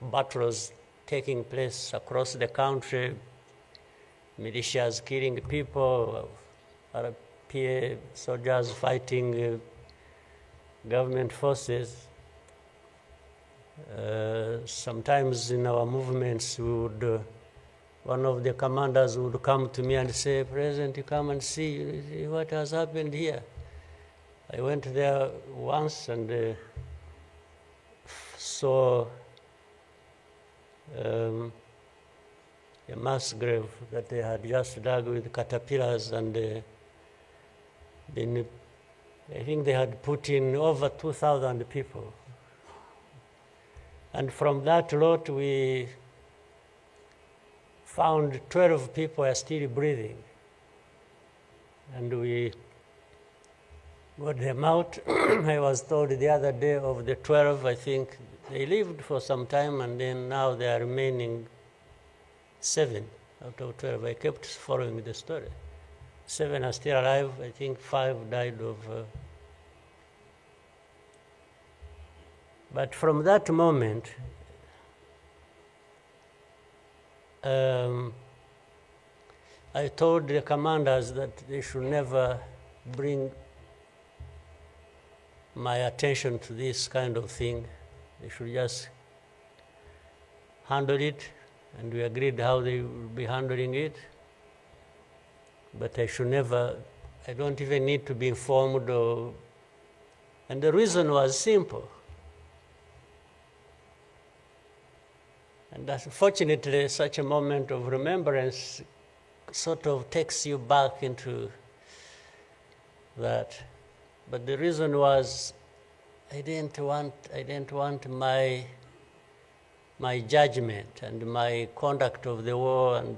battles taking place across the country, militias killing people, RPA soldiers fighting government forces. Sometimes in our movements, one of the commanders would come to me and say, "President, you come and see what has happened here." I went there once and saw a mass grave that they had just dug with caterpillars, and I think they had put in over 2,000 people. And from that lot, we found 12 people are still breathing. And we got them out. I was told the other day of the 12, I think they lived for some time, and then now they are remaining 7 out of 12. I kept following the story. 7 are still alive. I think 5 died of... But from that moment, I told the commanders that they should never bring my attention to this kind of thing. They should just handle it, and we agreed how they will be handling it. But I don't even need to be informed. And the reason was simple. And unfortunately, such a moment of remembrance sort of takes you back into that. But the reason was I didn't want my judgment and my conduct of the war and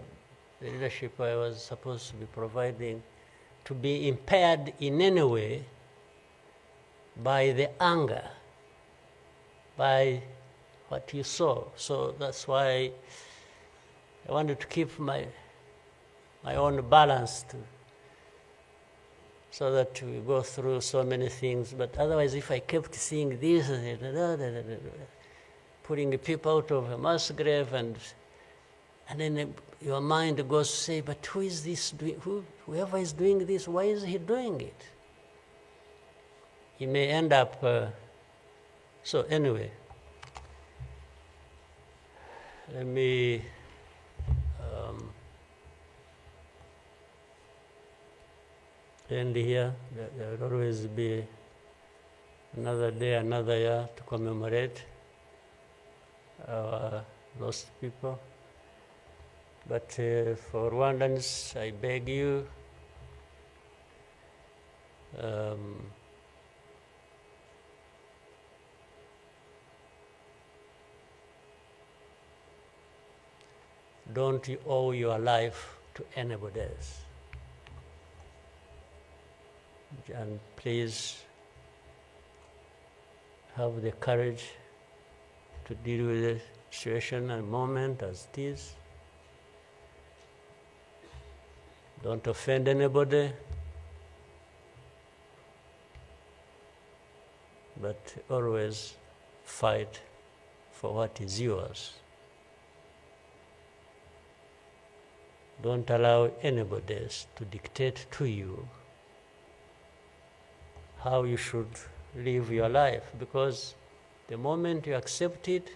the leadership I was supposed to be providing to be impaired in any way by the anger, by what you saw. So that's why I wanted to keep my own balance so that we go through so many things. But otherwise, if I kept seeing this, putting people out of a mass grave, and then your mind goes to say, but who is this doing? Whoever is doing this, why is he doing it? He may end up. So anyway, let me end here. There will always be another day, another year to commemorate our lost people. But for Rwandans, I beg you, don't you owe your life to anybody else. And please have the courage to deal with the situation and moment as it is. Don't offend anybody, but always fight for what is yours. Don't allow anybody else to dictate to you how you should live your life, because the moment you accept it,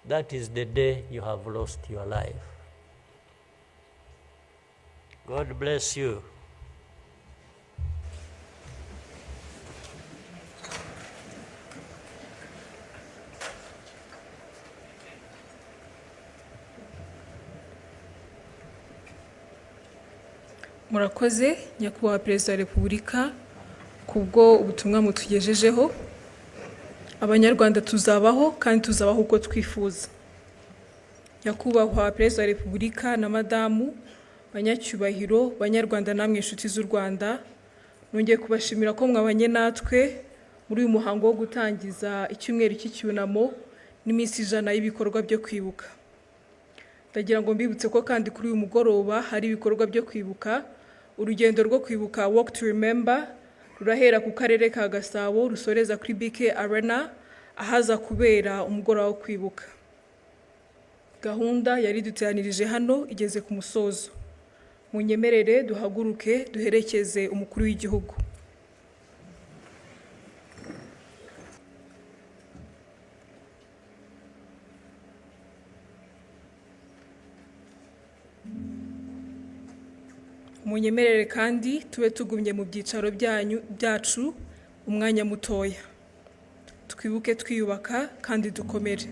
that is the day you have lost your life. God bless you. Murakoze nyakubahwa Perezida wa Repubulika kubwo ubutumwa mutugejejeho. Abanyarwanda tuzabaho kandi tuzabaho uko twifuza. Nyakubahwa Perezida wa Repubulika na Madamu, banyacyubahiro, banyarwanda namwe inshuti z'u Rwanda, nongeye kubashimira ko mwabanye natwe muri uyu muhango wo gutangiza icyumweru cy'icyunamo n'iminsi 100 y'ibikorwa byo kwibuka. Ndagira ngo mbibutse ko kandi kuri uyu mugoroba hari ibikorwa byo kwibuka. Urugendo rwo kwibuka Walk to Remember rurahera ku karere ka Gasabo rusoreza kuri BK Arena ahaza kubera umugoroba wo kwibuka. Gahunda yari duteranirije hano igeze ku musozo. Munyemerere duhaguruke duherekeze umukuru w'igihugu. Munyemerere kandi tube tugumye mu byicaro byacu umwanya mutoya. Twibuke twiyubaka kandi dukomere.